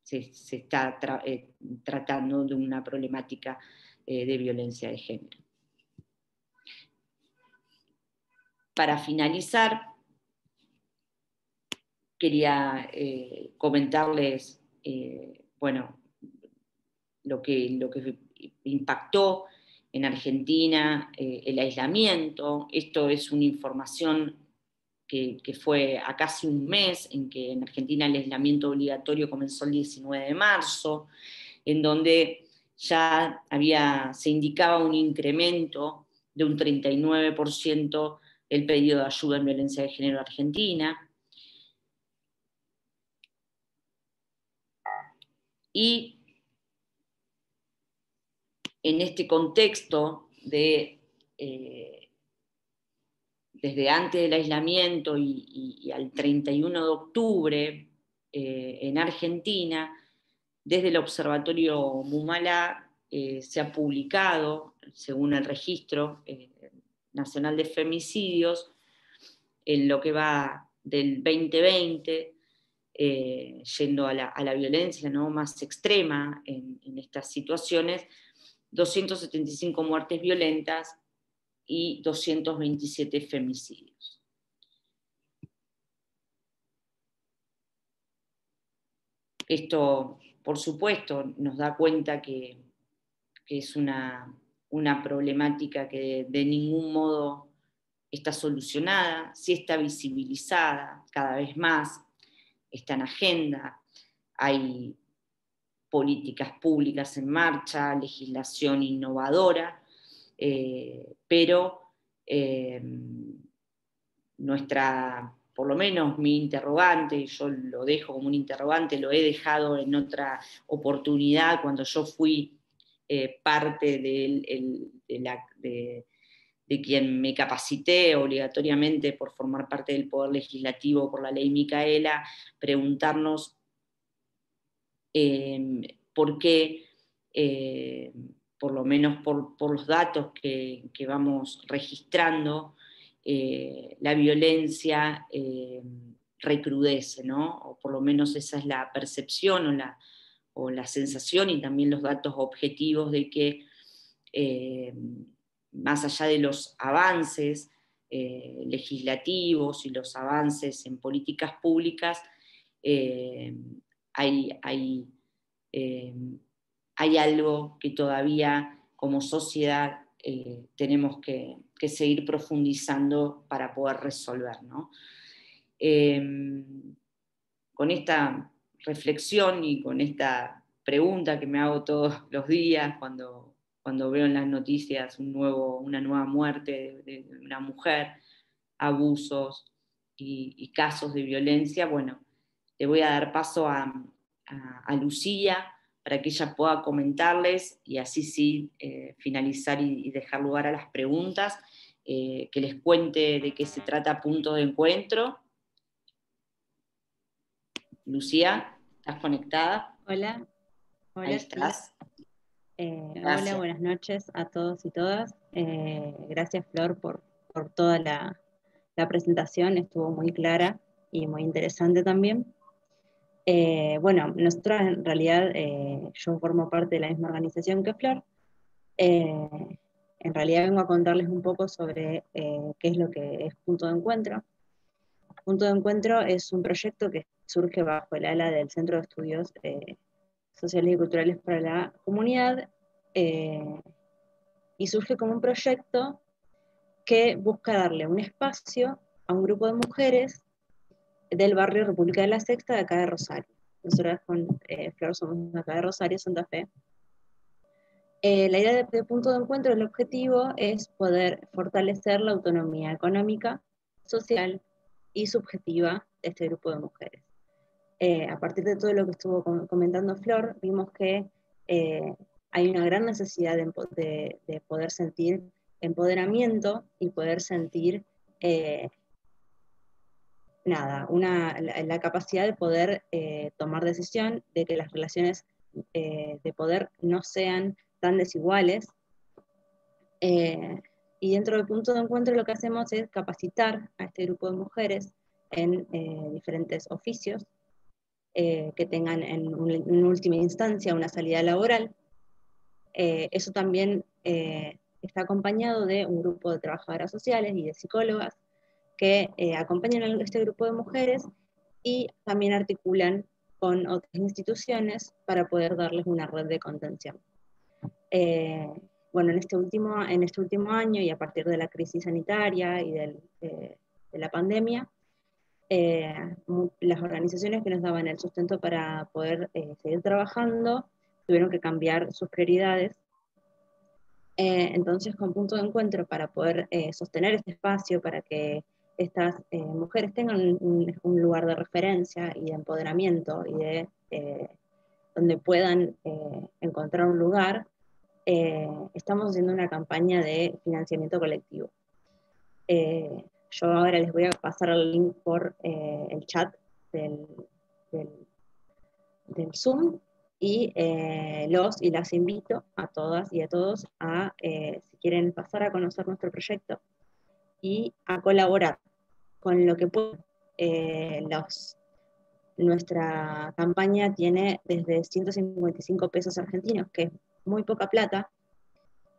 se está tratando de una problemática de violencia de género. Para finalizar, quería comentarles lo que impactó en Argentina el aislamiento. Esto es una información que fue a casi un mes, en que en Argentina el aislamiento obligatorio comenzó el 19 de marzo, en donde ya se indicaba un incremento de un 39% del pedido de ayuda en violencia de género en Argentina. Y en este contexto de desde antes del aislamiento y al 31 de octubre en Argentina, desde el Observatorio Mumalá se ha publicado, según el Registro Nacional de Femicidios, en lo que va del 2020, yendo a la violencia, ¿no?, más extrema en estas situaciones, 275 muertes violentas y 227 femicidios. Esto, por supuesto, nos da cuenta que es una problemática que de ningún modo está solucionada, sí está visibilizada cada vez más, está en agenda, hay políticas públicas en marcha, legislación innovadora, pero por lo menos mi interrogante, y yo lo dejo como un interrogante, lo he dejado en otra oportunidad cuando yo fui parte de quien me capacité obligatoriamente por formar parte del Poder Legislativo por la Ley Micaela, preguntarnos por qué, por lo menos por los datos que vamos registrando, la violencia recrudece, ¿no? O por lo menos esa es la percepción o la sensación, y también los datos objetivos de que más allá de los avances legislativos y los avances en políticas públicas, hay algo que todavía como sociedad tenemos que seguir profundizando para poder resolver, ¿no? Con esta reflexión y con esta pregunta que me hago todos los días cuando veo en las noticias una nueva muerte de una mujer, abusos y casos de violencia, bueno, le voy a dar paso a Lucía para que ella pueda comentarles y así sí finalizar y dejar lugar a las preguntas, que les cuente de qué se trata Punto de Encuentro. Lucía, ¿estás conectada? Hola. Ahí estás. Hola, buenas noches a todos y todas. Gracias, Flor, por toda la presentación, estuvo muy clara y muy interesante también. Bueno, nosotros en realidad, yo formo parte de la misma organización que Flor. En realidad vengo a contarles un poco sobre qué es lo que es Punto de Encuentro. Punto de Encuentro es un proyecto que surge bajo el ala del Centro de Estudios Sociales y Culturales para la Comunidad, y surge como un proyecto que busca darle un espacio a un grupo de mujeres del barrio República de la Sexta de acá de Rosario. Nosotras con Flor somos de acá de Rosario, Santa Fe. La idea de Punto de Encuentro, el objetivo es poder fortalecer la autonomía económica, social y subjetiva de este grupo de mujeres. A partir de todo lo que estuvo comentando Flor, vimos que hay una gran necesidad de poder sentir empoderamiento y poder sentir la capacidad de poder tomar decisión, de que las relaciones de poder no sean tan desiguales. Y dentro del Punto de Encuentro lo que hacemos es capacitar a este grupo de mujeres en diferentes oficios, que tengan en última instancia una salida laboral. Eso también está acompañado de un grupo de trabajadoras sociales y de psicólogas que acompañan a este grupo de mujeres y también articulan con otras instituciones para poder darles una red de contención. bueno, en este último año y a partir de la crisis sanitaria y de la pandemia, las organizaciones que nos daban el sustento para poder seguir trabajando tuvieron que cambiar sus prioridades. Entonces, con Punto de Encuentro, para poder sostener este espacio, para que estas mujeres tengan un lugar de referencia y de empoderamiento y de donde puedan encontrar un lugar, estamos haciendo una campaña de financiamiento colectivo. Yo ahora les voy a pasar el link por el chat del Zoom, y los y las invito a todas y a todos a, si quieren pasar a conocer nuestro proyecto y a colaborar con lo que puedan. Nuestra campaña tiene desde 155 pesos argentinos, que es muy poca plata,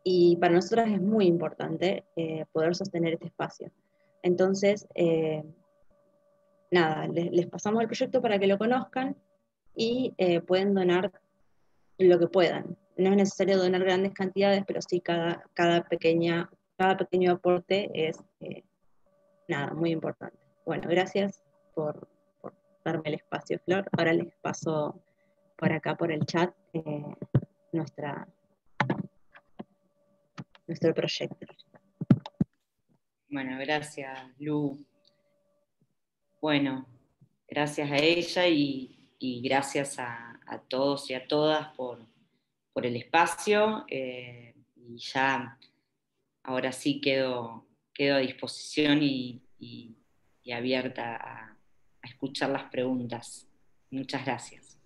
y para nosotras es muy importante poder sostener este espacio. Entonces, nada, les pasamos el proyecto para que lo conozcan y pueden donar lo que puedan. No es necesario donar grandes cantidades, pero sí cada pequeño aporte es nada, muy importante. Bueno, gracias por darme el espacio, Flor. Ahora les paso por acá, por el chat, nuestro proyecto. Bueno, gracias, Lu. Bueno, gracias a ella y gracias a todos y a todas por el espacio. Y ya, ahora sí quedo a disposición y abierta a escuchar las preguntas. Muchas gracias.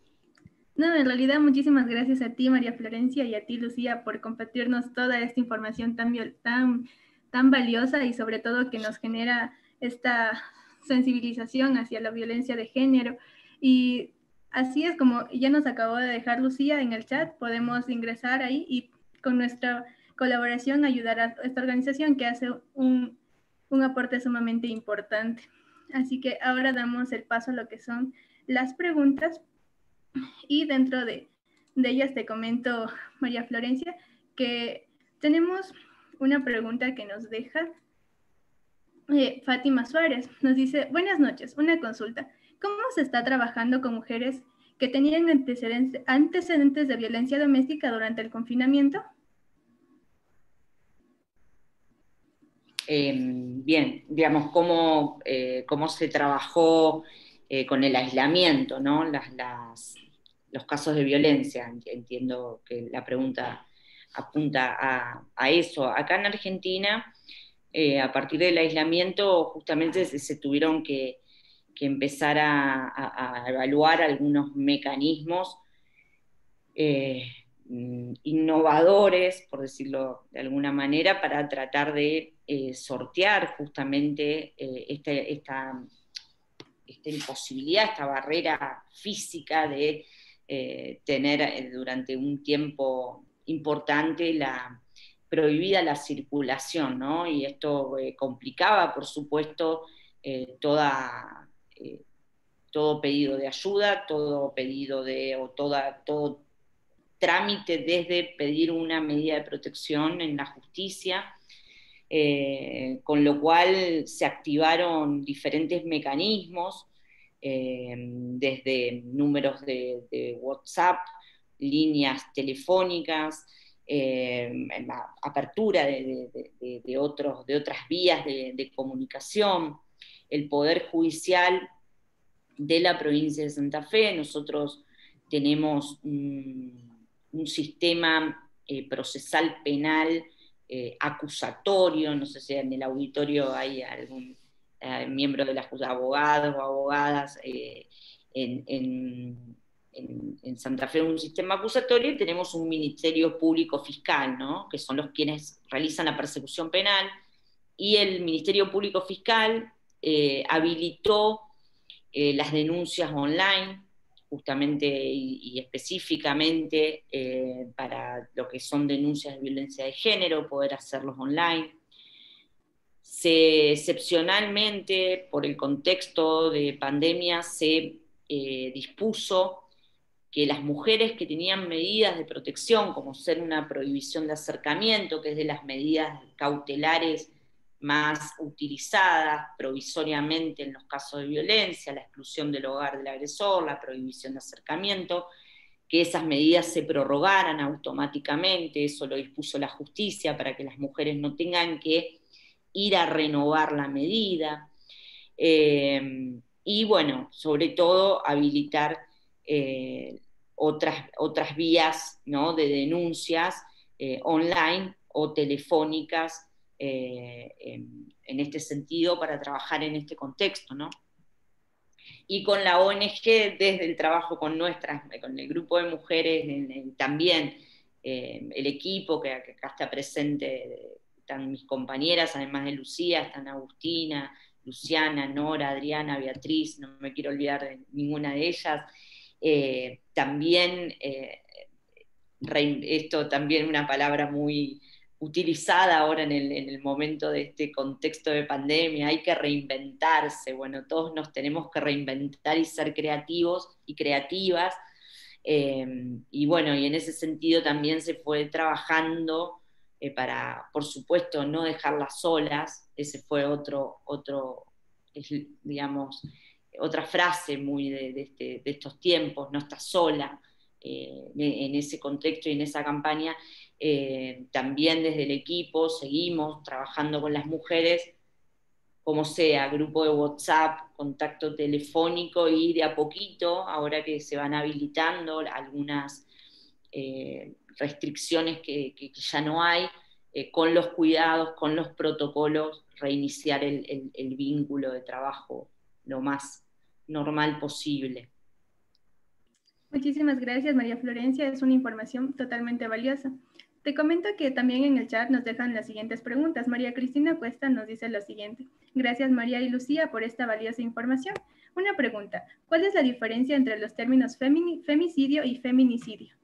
No, en realidad muchísimas gracias a ti, María Florencia, y a ti, Lucía, por compartirnos toda esta información tan valiosa y sobre todo que nos genera esta sensibilización hacia la violencia de género. Y así es como ya nos acabó de dejar Lucía en el chat, podemos ingresar ahí y con nuestra colaboración ayudar a esta organización que hace un aporte sumamente importante. Así que ahora damos el paso a lo que son las preguntas. Y dentro de ellas te comento, María Florencia, que tenemos una pregunta que nos deja Fátima Suárez. Nos dice, buenas noches, una consulta. ¿Cómo se está trabajando con mujeres que tenían antecedentes de violencia doméstica durante el confinamiento? Bien, digamos, cómo se trabajó con el aislamiento, ¿no? Los casos de violencia. Entiendo que la pregunta apunta a eso. Acá en Argentina, a partir del aislamiento, justamente se tuvieron que empezar a evaluar algunos mecanismos innovadores, por decirlo de alguna manera, para tratar de sortear justamente esta imposibilidad, esta barrera física de tener durante un tiempo importante prohibida la circulación, ¿no? Y esto complicaba, por supuesto, todo pedido de ayuda, todo trámite desde pedir una medida de protección en la justicia, con lo cual se activaron diferentes mecanismos, desde números de WhatsApp, líneas telefónicas, la apertura de otras vías de comunicación, el Poder Judicial de la provincia de Santa Fe. Nosotros tenemos un sistema procesal penal acusatorio, no sé si en el auditorio hay algún miembro de las abogados o abogadas en Santa Fe, un sistema acusatorio, y tenemos un Ministerio Público Fiscal, ¿no? Que son los quienes realizan la persecución penal, y el Ministerio Público Fiscal habilitó las denuncias online, justamente y específicamente para lo que son denuncias de violencia de género, poder hacerlos online. Excepcionalmente, por el contexto de pandemia, se dispuso que las mujeres que tenían medidas de protección, como ser una prohibición de acercamiento, que es de las medidas cautelares más utilizadas provisoriamente en los casos de violencia, la exclusión del hogar del agresor, la prohibición de acercamiento, que esas medidas se prorrogaran automáticamente, eso lo dispuso la justicia para que las mujeres no tengan que ir a renovar la medida. Y bueno, sobre todo habilitar otras vías, ¿no?, de denuncias online o telefónicas en este sentido para trabajar en este contexto, ¿no? Y con la ONG, desde el trabajo con el grupo de mujeres, también el equipo que acá está presente, están mis compañeras, además de Lucía, están Agustina, Luciana, Nora, Adriana, Beatriz, no me quiero olvidar de ninguna de ellas. También, esto también una palabra muy utilizada ahora en el momento de este contexto de pandemia, hay que reinventarse, bueno, todos nos tenemos que reinventar y ser creativos y creativas, y bueno, y en ese sentido también se fue trabajando para, por supuesto, no dejarlas solas, ese fue digamos, otra frase muy de estos tiempos, no estás sola, en ese contexto y en esa campaña. También desde el equipo seguimos trabajando con las mujeres, como sea, grupo de WhatsApp, contacto telefónico, y de a poquito, ahora que se van habilitando algunas restricciones que ya no hay, con los cuidados, con los protocolos, reiniciar el vínculo de trabajo lo más normal posible. Muchísimas gracias, María Florencia. Es una información totalmente valiosa. Te comento que también en el chat nos dejan las siguientes preguntas. María Cristina Cuesta nos dice lo siguiente. Gracias, María y Lucía, por esta valiosa información. Una pregunta. ¿Cuál es la diferencia entre los términos femicidio y feminicidio?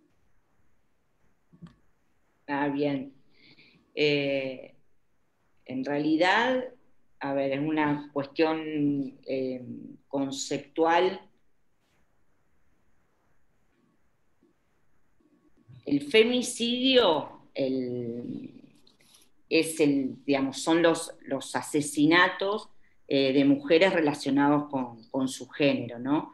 Bien. En realidad, a ver, es una cuestión conceptual. El femicidio digamos, son los asesinatos de mujeres relacionados con su género, ¿no?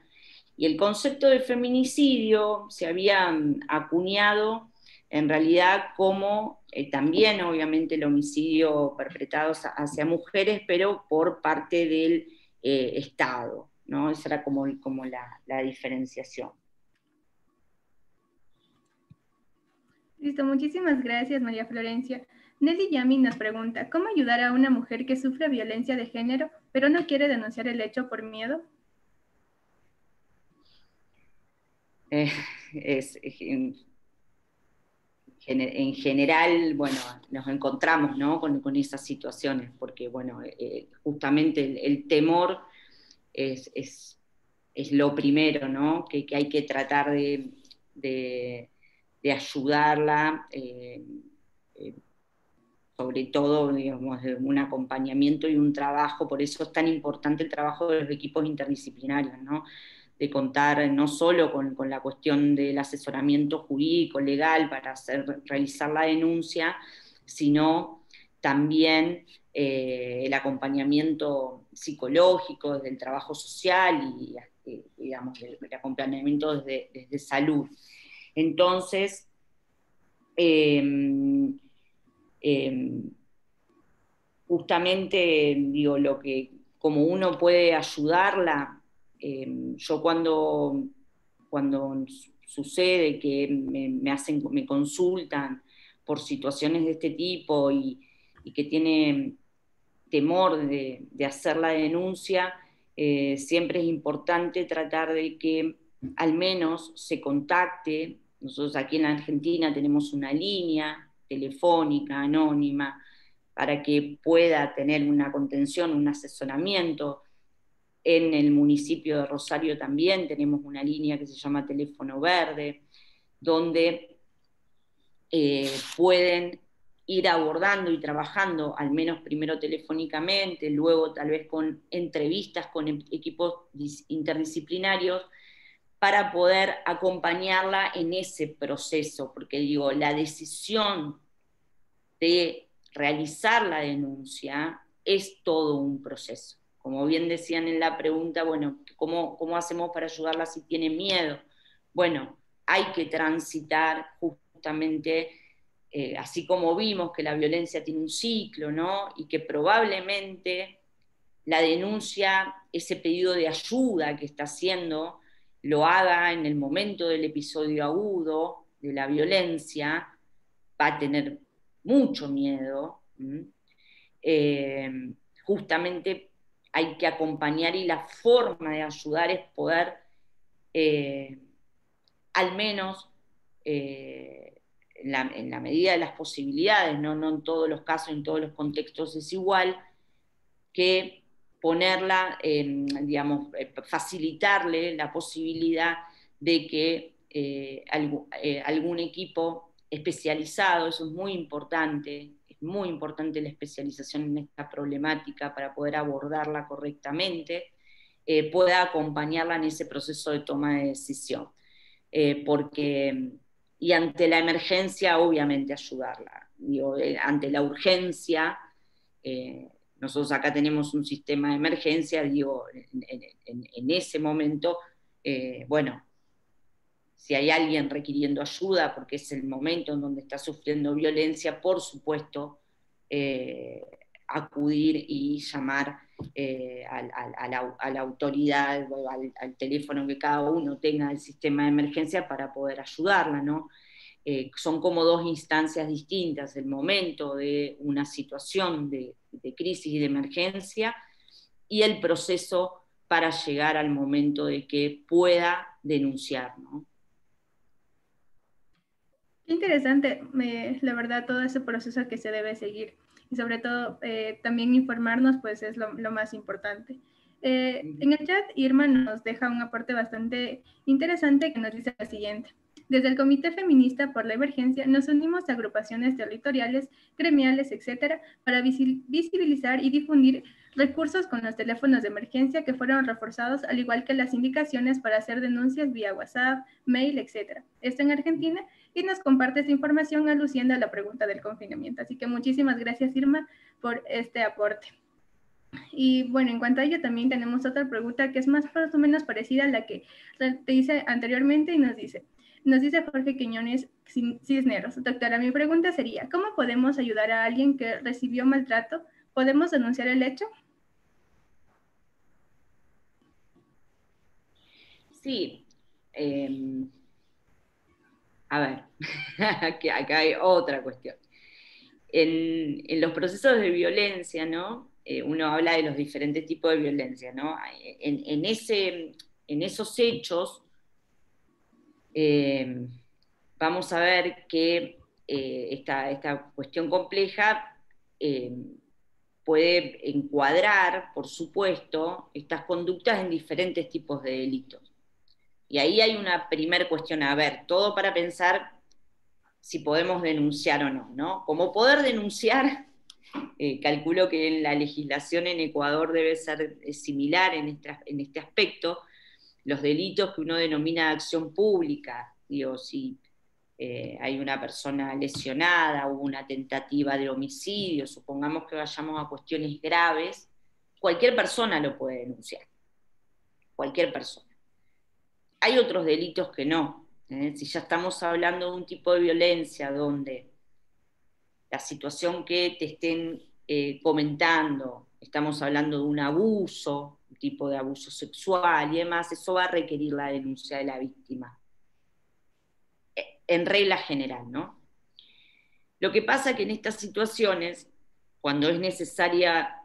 Y el concepto de feminicidio se había acuñado en realidad como también, obviamente, el homicidio perpetrado hacia mujeres, pero por parte del Estado, ¿no? Esa era como la diferenciación. Listo, muchísimas gracias, María Florencia. Nelly Yami nos pregunta, ¿cómo ayudar a una mujer que sufre violencia de género, pero no quiere denunciar el hecho por miedo? En general, bueno, nos encontramos, ¿no?, con esas situaciones, porque, bueno, justamente el temor es lo primero, ¿no?, que hay que tratar de ayudarla, sobre todo, digamos, de un acompañamiento y un trabajo. Por eso es tan importante el trabajo de los equipos interdisciplinarios, ¿no?, de contar no solo con la cuestión del asesoramiento jurídico, legal, para realizar la denuncia, sino también el acompañamiento psicológico desde el trabajo social y digamos, el acompañamiento desde salud. Entonces, justamente, digo, como uno puede ayudarla, yo cuando sucede que me consultan por situaciones de este tipo y que tienen temor de hacer la denuncia, siempre es importante tratar de que al menos se contacte. Nosotros aquí en la Argentina tenemos una línea telefónica, anónima, para que pueda tener una contención, un asesoramiento. En el municipio de Rosario también tenemos una línea que se llama Teléfono Verde, donde pueden ir abordando y trabajando, al menos primero telefónicamente, luego tal vez con entrevistas con equipos interdisciplinarios, para poder acompañarla en ese proceso, porque digo, la decisión de realizar la denuncia es todo un proceso. Como bien decían en la pregunta, bueno, ¿cómo hacemos para ayudarla si tiene miedo? Bueno, hay que transitar justamente, así como vimos que la violencia tiene un ciclo, ¿no? Y que probablemente la denuncia, ese pedido de ayuda que está haciendo, lo haga en el momento del episodio agudo de la violencia, va a tener mucho miedo. Justamente hay que acompañar, y la forma de ayudar es poder, al menos, en la medida de las posibilidades, no en todos los casos, en todos los contextos es igual, que ponerla, digamos, facilitarle la posibilidad de que algún equipo especializado, eso es muy importante la especialización en esta problemática para poder abordarla correctamente, pueda acompañarla en ese proceso de toma de decisión. Y ante la emergencia, obviamente ayudarla. Digo, ante la urgencia, nosotros acá tenemos un sistema de emergencia, digo, en ese momento, bueno, si hay alguien requiriendo ayuda, porque es el momento en donde está sufriendo violencia, por supuesto, acudir y llamar a la autoridad, al teléfono que cada uno tenga del sistema de emergencia para poder ayudarla, ¿no? Son como dos instancias distintas, el momento de una situación de crisis y de emergencia y el proceso para llegar al momento de que pueda denunciar, ¿no? Qué interesante, la verdad, todo ese proceso que se debe seguir y sobre todo también informarnos, pues es lo más importante. En el chat, Irma nos deja un aporte bastante interesante que nos dice lo siguiente. Desde el Comité Feminista por la Emergencia nos unimos a agrupaciones territoriales, gremiales, etcétera, para visibilizar y difundir recursos con los teléfonos de emergencia que fueron reforzados, al igual que las indicaciones para hacer denuncias vía WhatsApp, mail, etcétera. Esto en Argentina, y nos comparte esta información aluciendo a la pregunta del confinamiento. Así que muchísimas gracias, Irma, por este aporte. Y bueno, en cuanto a ello, también tenemos otra pregunta que es más o menos parecida a la que te hice anteriormente y nos dice Jorge Quiñones Cisneros: doctora, mi pregunta sería, ¿cómo podemos ayudar a alguien que recibió maltrato? ¿Podemos denunciar el hecho? Sí. A ver, acá hay otra cuestión. En los procesos de violencia, ¿no? Uno habla de los diferentes tipos de violencia, ¿no? En esos hechos, vamos a ver que esta cuestión compleja puede encuadrar, por supuesto, estas conductas en diferentes tipos de delitos. Y ahí hay una primera cuestión, a ver, todo para pensar si podemos denunciar o no, ¿no? Como poder denunciar, calculo que en la legislación en Ecuador debe ser similar en este aspecto, los delitos que uno denomina de acción pública, digo, si hay una persona lesionada, hubo una tentativa de homicidio, supongamos que vayamos a cuestiones graves, cualquier persona lo puede denunciar, cualquier persona. Hay otros delitos que no. Si ya estamos hablando de un tipo de violencia donde la situación que te estén comentando, estamos hablando de un abuso, un tipo de abuso sexual y demás, eso va a requerir la denuncia de la víctima. En regla general, ¿no? Lo que pasa es que en estas situaciones, cuando es necesaria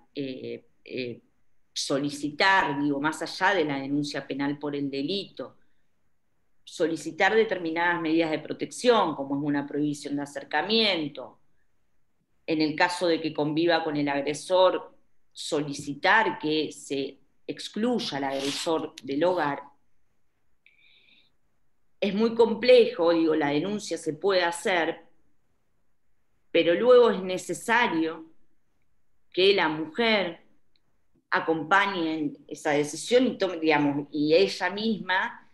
solicitar, digo, más allá de la denuncia penal por el delito, solicitar determinadas medidas de protección, como es una prohibición de acercamiento, en el caso de que conviva con el agresor, solicitar que se excluya al agresor del hogar. Es muy complejo, digo, la denuncia se puede hacer, pero luego es necesario que la mujer acompañe esa decisión y tome, digamos, y ella misma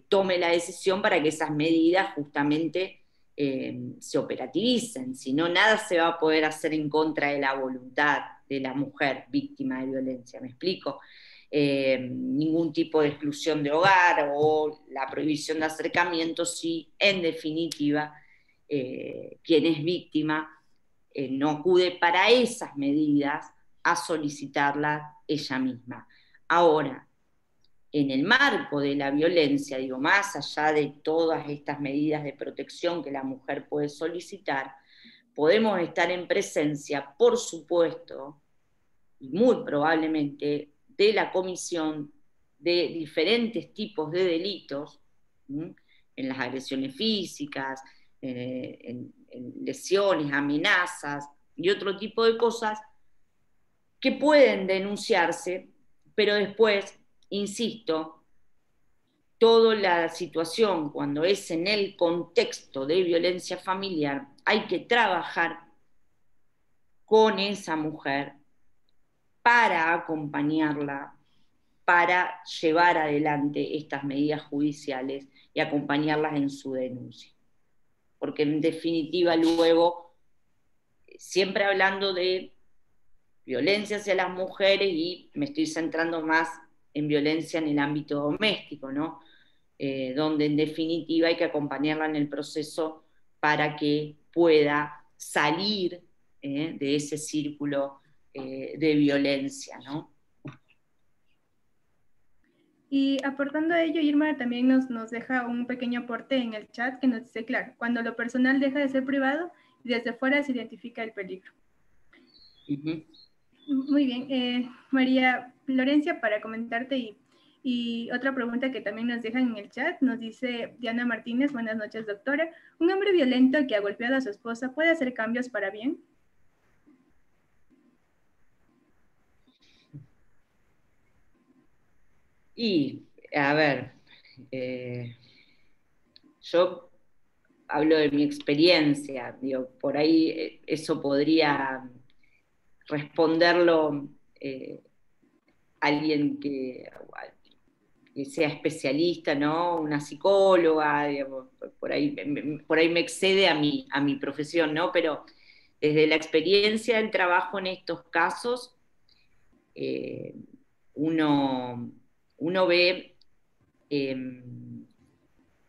tome la decisión para que esas medidas justamente se operativicen. Si no, nada se va a poder hacer en contra de la voluntad de la mujer víctima de violencia, ¿me explico? Ningún tipo de exclusión de hogar o la prohibición de acercamiento si en definitiva quien es víctima no acude para esas medidas a solicitarlas ella misma. Ahora, en el marco de la violencia, digo, más allá de todas estas medidas de protección que la mujer puede solicitar, podemos estar en presencia, por supuesto, y muy probablemente, de la comisión de diferentes tipos de delitos, en las agresiones físicas, en lesiones, amenazas y otro tipo de cosas que pueden denunciarse, pero después, insisto, toda la situación, cuando es en el contexto de violencia familiar, hay que trabajar con esa mujer para acompañarla, para llevar adelante estas medidas judiciales y acompañarlas en su denuncia. Porque en definitiva luego, siempre hablando de violencia hacia las mujeres, y me estoy centrando más en violencia en el ámbito doméstico, ¿no? Donde en definitiva hay que acompañarla en el proceso para que pueda salir de ese círculo de violencia, ¿no? Y aportando a ello, Irma también nos deja un pequeño aporte en el chat que nos dice, claro, cuando lo personal deja de ser privado y desde fuera se identifica el peligro. Muy bien, María Florencia, para comentarte y otra pregunta que también nos dejan en el chat, nos dice Diana Martínez, buenas noches doctora, ¿un hombre violento que ha golpeado a su esposa puede hacer cambios para bien? Y, a ver, yo hablo de mi experiencia, digo, por ahí eso podría responderlo alguien que sea especialista, ¿no? Una psicóloga, digamos, por ahí me excede a mi profesión, ¿no? Pero desde la experiencia del trabajo en estos casos, uno ve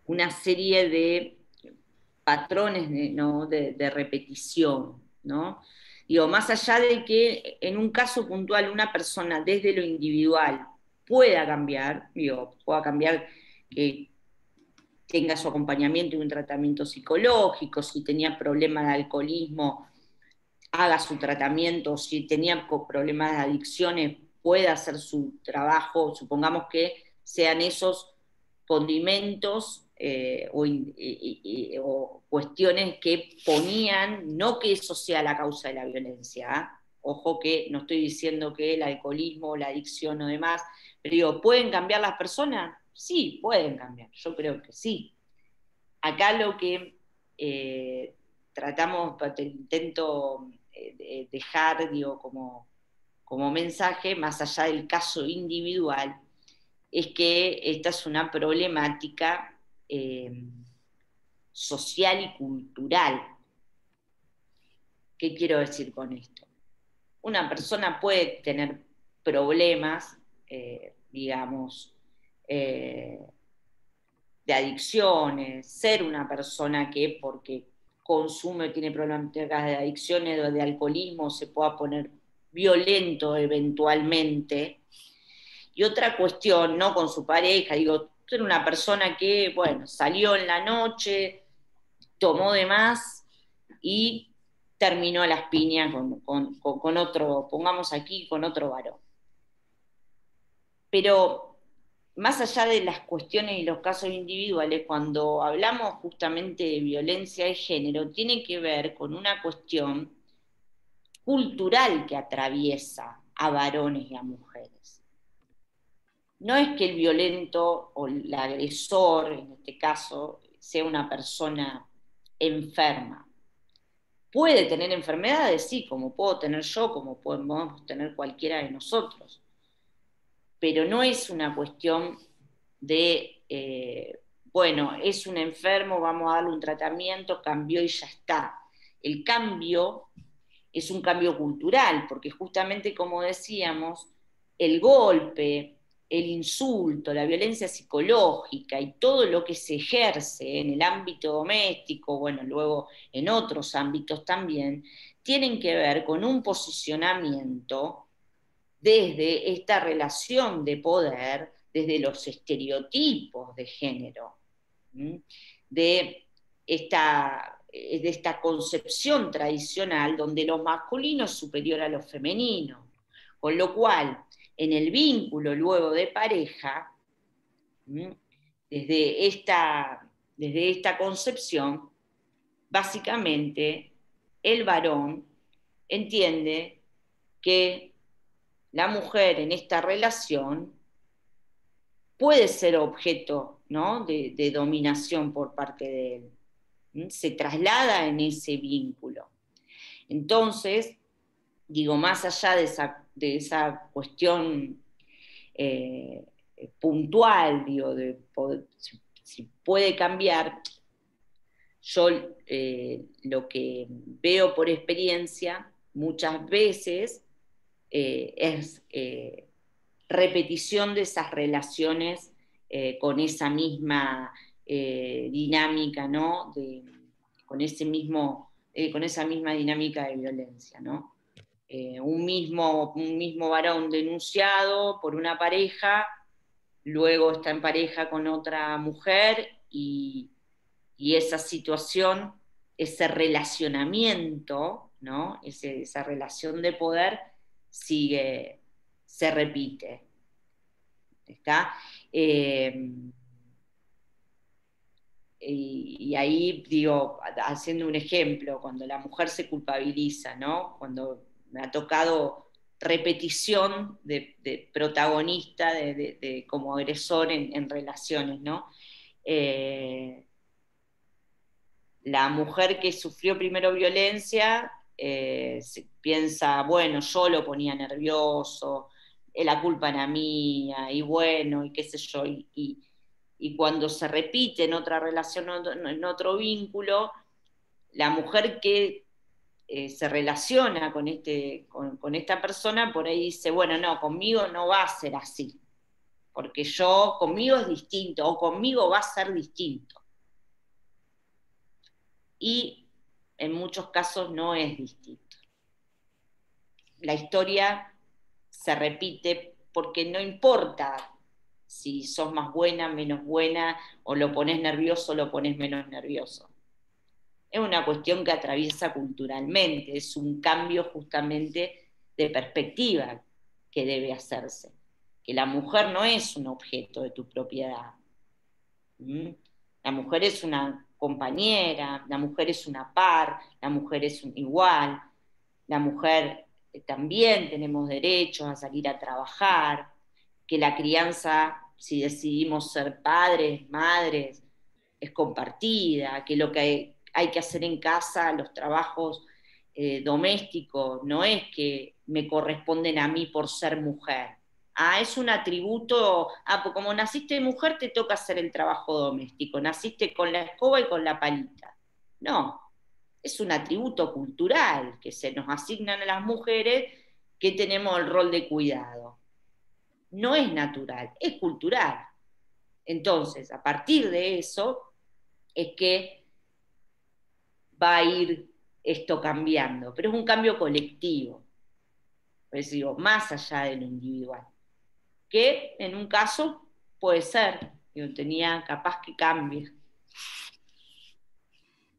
una serie de patrones ¿no? de repetición, ¿no? Digo, más allá de que en un caso puntual una persona desde lo individual pueda cambiar, que tenga su acompañamiento y un tratamiento psicológico, si tenía problemas de alcoholismo, haga su tratamiento, si tenía problemas de adicciones, pueda hacer su trabajo, supongamos que sean esos condimentos o cuestiones que ponían, no que eso sea la causa de la violencia, ¿eh? Ojo que no estoy diciendo que el alcoholismo, la adicción o demás, pero digo, ¿pueden cambiar las personas? Sí, pueden cambiar, yo creo que sí. Acá lo que tratamos, intento dejar, digo, como mensaje, más allá del caso individual, es que esta es una problemática social y cultural. ¿Qué quiero decir con esto? Una persona puede tener problemas, digamos, de adicciones, ser una persona que porque consume o tiene problemas de adicciones o de alcoholismo se pueda poner violento eventualmente. Y otra cuestión, no con su pareja, digo, ser una persona que, bueno, salió en la noche, tomó de más y terminó a las piñas con otro, pongamos aquí, con otro varón. Pero más allá de las cuestiones y los casos individuales, cuando hablamos justamente de violencia de género, tiene que ver con una cuestión cultural que atraviesa a varones y a mujeres. No es que el violento o el agresor, en este caso, sea una persona enferma. Puede tener enfermedades, sí, como puedo tener yo, como podemos tener cualquiera de nosotros. Pero no es una cuestión de, bueno, es un enfermo, vamos a darle un tratamiento, cambió y ya está. El cambio es un cambio cultural, porque justamente como decíamos, el golpe, el insulto, la violencia psicológica y todo lo que se ejerce en el ámbito doméstico, bueno, luego en otros ámbitos también, tienen que ver con un posicionamiento desde esta relación de poder, desde los estereotipos de género, de esta concepción tradicional donde lo masculino es superior a lo femenino, con lo cual en el vínculo luego de pareja, desde esta concepción, básicamente el varón entiende que la mujer en esta relación puede ser objeto, ¿no?, de dominación por parte de él. Se traslada en ese vínculo. Entonces, digo, más allá de esa cuestión puntual, digo, de poder, si puede cambiar, yo lo que veo por experiencia muchas veces es repetición de esas relaciones con esa misma dinámica, ¿no?, con esa misma dinámica de violencia, ¿no? Un mismo varón denunciado por una pareja, luego está en pareja con otra mujer y esa situación, ese relacionamiento, ¿no?, esa relación de poder se repite. ¿Está? Y ahí, digo, haciendo un ejemplo, cuando la mujer se culpabiliza, ¿no?, cuando me ha tocado repetición de protagonista, como agresor en relaciones, ¿no? La mujer que sufrió primero violencia piensa, bueno, yo lo ponía nervioso, la culpa era mía, y bueno, y qué sé yo, y cuando se repite en otra relación, en otro vínculo, la mujer que se relaciona con esta persona, por ahí dice, bueno, no, conmigo no va a ser así, porque conmigo es distinto, o conmigo va a ser distinto. Y en muchos casos no es distinto. La historia se repite porque no importa si sos más buena, menos buena, o lo pones nervioso o lo pones menos nervioso. Es una cuestión que atraviesa culturalmente, es un cambio justamente de perspectiva que debe hacerse. Que la mujer no es un objeto de tu propiedad. La mujer es una compañera, la mujer es una par, la mujer es un igual, la mujer también tenemos derechos a salir a trabajar, que la crianza, si decidimos ser padres, madres, es compartida, que lo que hay que hacer en casa, los trabajos domésticos, no es que me corresponden a mí por ser mujer. Es un atributo, pues como naciste mujer te toca hacer el trabajo doméstico, naciste con la escoba y con la palita. No, es un atributo cultural que se nos asignan a las mujeres que tenemos el rol de cuidado. No es natural, es cultural. Entonces, a partir de eso, es que va a ir esto cambiando, pero es un cambio colectivo, pues digo, más allá de lo individual, que en un caso puede ser, yo tenía capaz que cambie.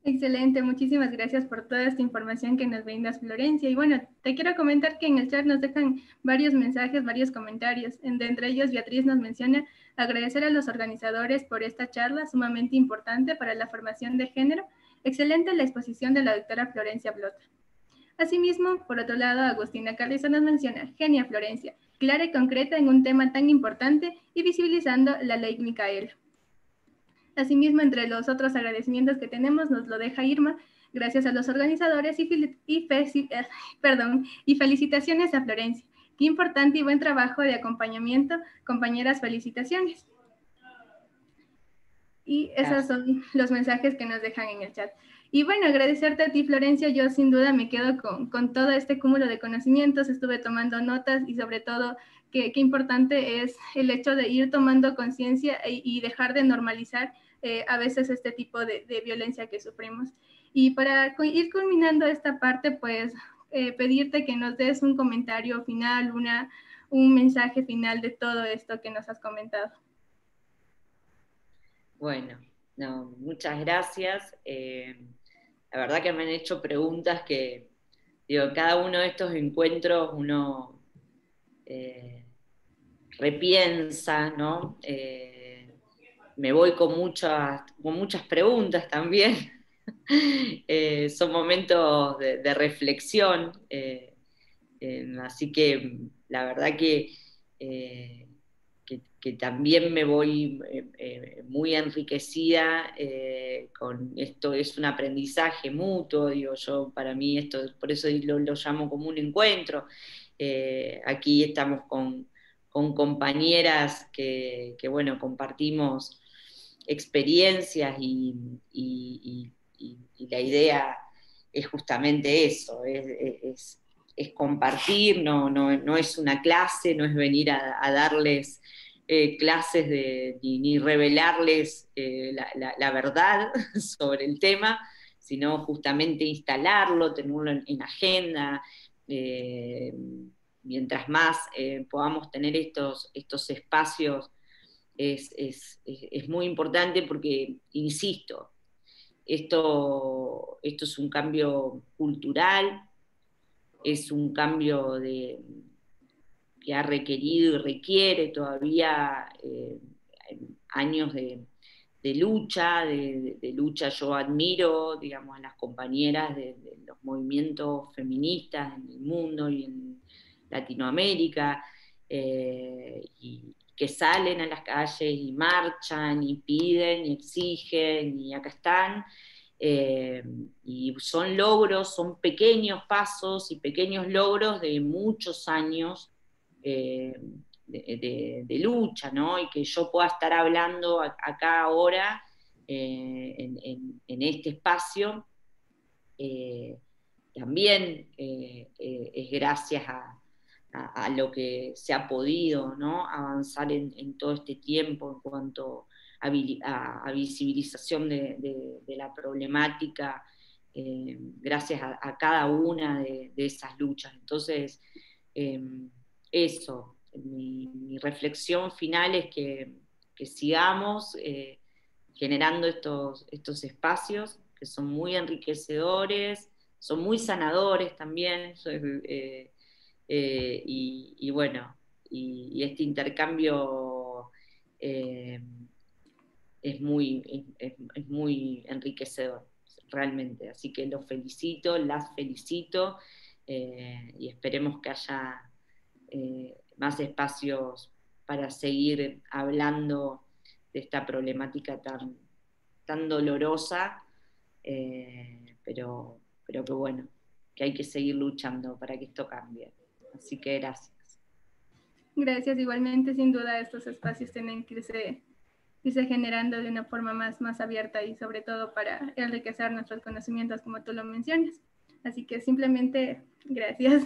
Excelente, muchísimas gracias por toda esta información que nos brindas, Florencia. Y bueno, te quiero comentar que en el chat nos dejan varios mensajes, varios comentarios. Entre ellos, Beatriz nos menciona agradecer a los organizadores por esta charla sumamente importante para la formación de género. Excelente la exposición de la doctora Florencia Blota. Asimismo, por otro lado, Agustina Carrizo nos menciona, genia Florencia, clara y concreta en un tema tan importante y visibilizando la ley Micaela. Asimismo, entre los otros agradecimientos que tenemos, nos lo deja Irma, gracias a los organizadores y felicitaciones a Florencia. Qué importante y buen trabajo de acompañamiento, compañeras, felicitaciones. Y esos son los mensajes que nos dejan en el chat. Y bueno, agradecerte a ti, Florencia. Yo sin duda me quedo con todo este cúmulo de conocimientos. Estuve tomando notas y sobre todo qué importante es el hecho de ir tomando conciencia y dejar de normalizar a veces este tipo de violencia que sufrimos. Y para ir culminando esta parte, pues pedirte que nos des un comentario final, un mensaje final de todo esto que nos has comentado. Bueno, no, muchas gracias. La verdad que me han hecho preguntas que, digo, cada uno de estos encuentros uno repiensa, ¿no? Me voy con muchas preguntas también. Son momentos de reflexión, así que la verdad que también me voy muy enriquecida con esto. Es un aprendizaje mutuo, digo yo, para mí esto, por eso lo llamo como un encuentro. Aquí estamos con compañeras que bueno, compartimos experiencias y la idea es justamente eso, es compartir, no es una clase, no es venir a darles clases ni revelarles la verdad sobre el tema, sino justamente instalarlo, tenerlo en agenda. Mientras más podamos tener estos espacios, es muy importante porque, insisto, esto es un cambio cultural, es un cambio que ha requerido y requiere todavía años de lucha, de lucha. Yo admiro, digamos, a las compañeras de los movimientos feministas en el mundo y en Latinoamérica, y que salen a las calles y marchan y piden y exigen, y acá están. Y son logros, son pequeños pasos y pequeños logros de muchos años de lucha, ¿no? Y que yo pueda estar hablando acá ahora en este espacio, también es gracias a lo que se ha podido, ¿no? Avanzar en todo este tiempo en cuanto a visibilización de la problemática, gracias a cada una de esas luchas. Entonces, eso, mi reflexión final es que sigamos generando estos espacios que son muy enriquecedores, son muy sanadores también, y bueno, y este intercambio es muy enriquecedor, realmente. Así que los felicito, las felicito, y esperemos que haya más espacios para seguir hablando de esta problemática tan dolorosa, pero que bueno, que hay que seguir luchando para que esto cambie. Así que gracias. Gracias, igualmente, sin duda estos espacios tienen que irse generando de una forma más abierta y sobre todo para enriquecer nuestros conocimientos, como tú lo mencionas. Así que simplemente gracias.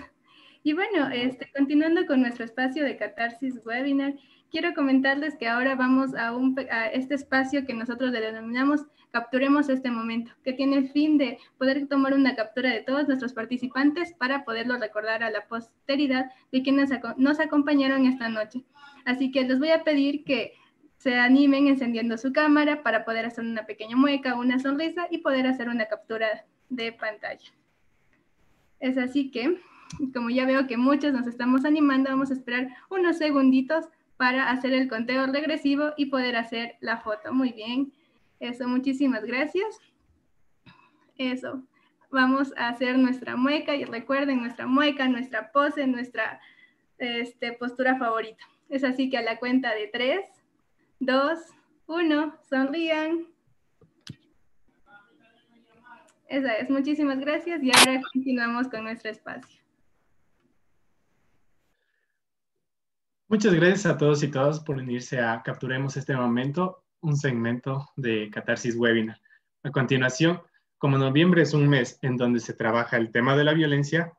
Y bueno, continuando con nuestro espacio de Catarsis Webinar, quiero comentarles que ahora vamos a este espacio que nosotros le denominamos Capturemos este momento, que tiene el fin de poder tomar una captura de todos nuestros participantes para poderlo recordar a la posteridad de quienes nos acompañaron esta noche. Así que les voy a pedir que se animen encendiendo su cámara para poder hacer una pequeña mueca, una sonrisa y poder hacer una captura de pantalla. Es así que, como ya veo que muchos nos estamos animando, vamos a esperar unos segunditos para hacer el conteo regresivo y poder hacer la foto. Muy bien, eso, muchísimas gracias. Eso, vamos a hacer nuestra mueca y recuerden nuestra mueca, nuestra pose, nuestra postura favorita. Es así que a la cuenta de 3, 2, 1, sonrían. Esa es, muchísimas gracias y ahora continuamos con nuestro espacio. Muchas gracias a todos y todas por unirse a Capturemos este momento. un segmento de Catarsis Webinar. A continuación, como noviembre es un mes en donde se trabaja el tema de la violencia,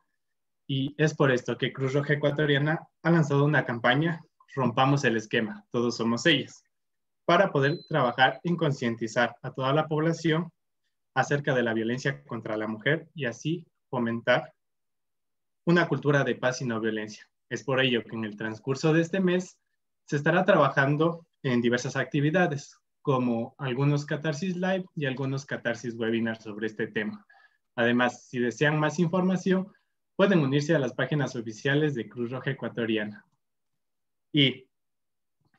y es por esto que Cruz Roja Ecuatoriana ha lanzado una campaña, Rompamos el Esquema, Todos Somos Ellas, para poder trabajar en concientizar a toda la población acerca de la violencia contra la mujer y así fomentar una cultura de paz y no violencia. Es por ello que en el transcurso de este mes se estará trabajando en diversas actividades, como algunos Catarsis Live y algunos Catarsis Webinars sobre este tema. Además, si desean más información, pueden unirse a las páginas oficiales de Cruz Roja Ecuatoriana. Y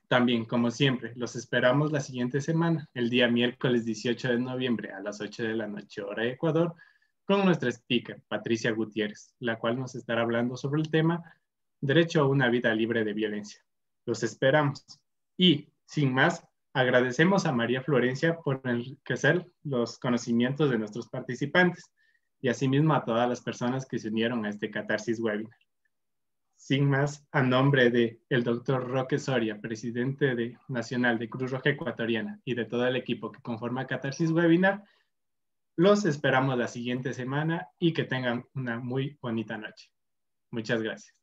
también, como siempre, los esperamos la siguiente semana, el día miércoles 18 de noviembre a las 8 de la noche, hora de Ecuador, con nuestra speaker, Patricia Gutiérrez, la cual nos estará hablando sobre el tema Derecho a una vida libre de violencia. Los esperamos. Y, sin más, agradecemos a María Florencia por enriquecer los conocimientos de nuestros participantes y asimismo a todas las personas que se unieron a este Catarsis Webinar. Sin más, a nombre del doctor Roque Soria, presidente nacional de Cruz Roja Ecuatoriana y de todo el equipo que conforma Catarsis Webinar, los esperamos la siguiente semana y que tengan una muy bonita noche. Muchas gracias.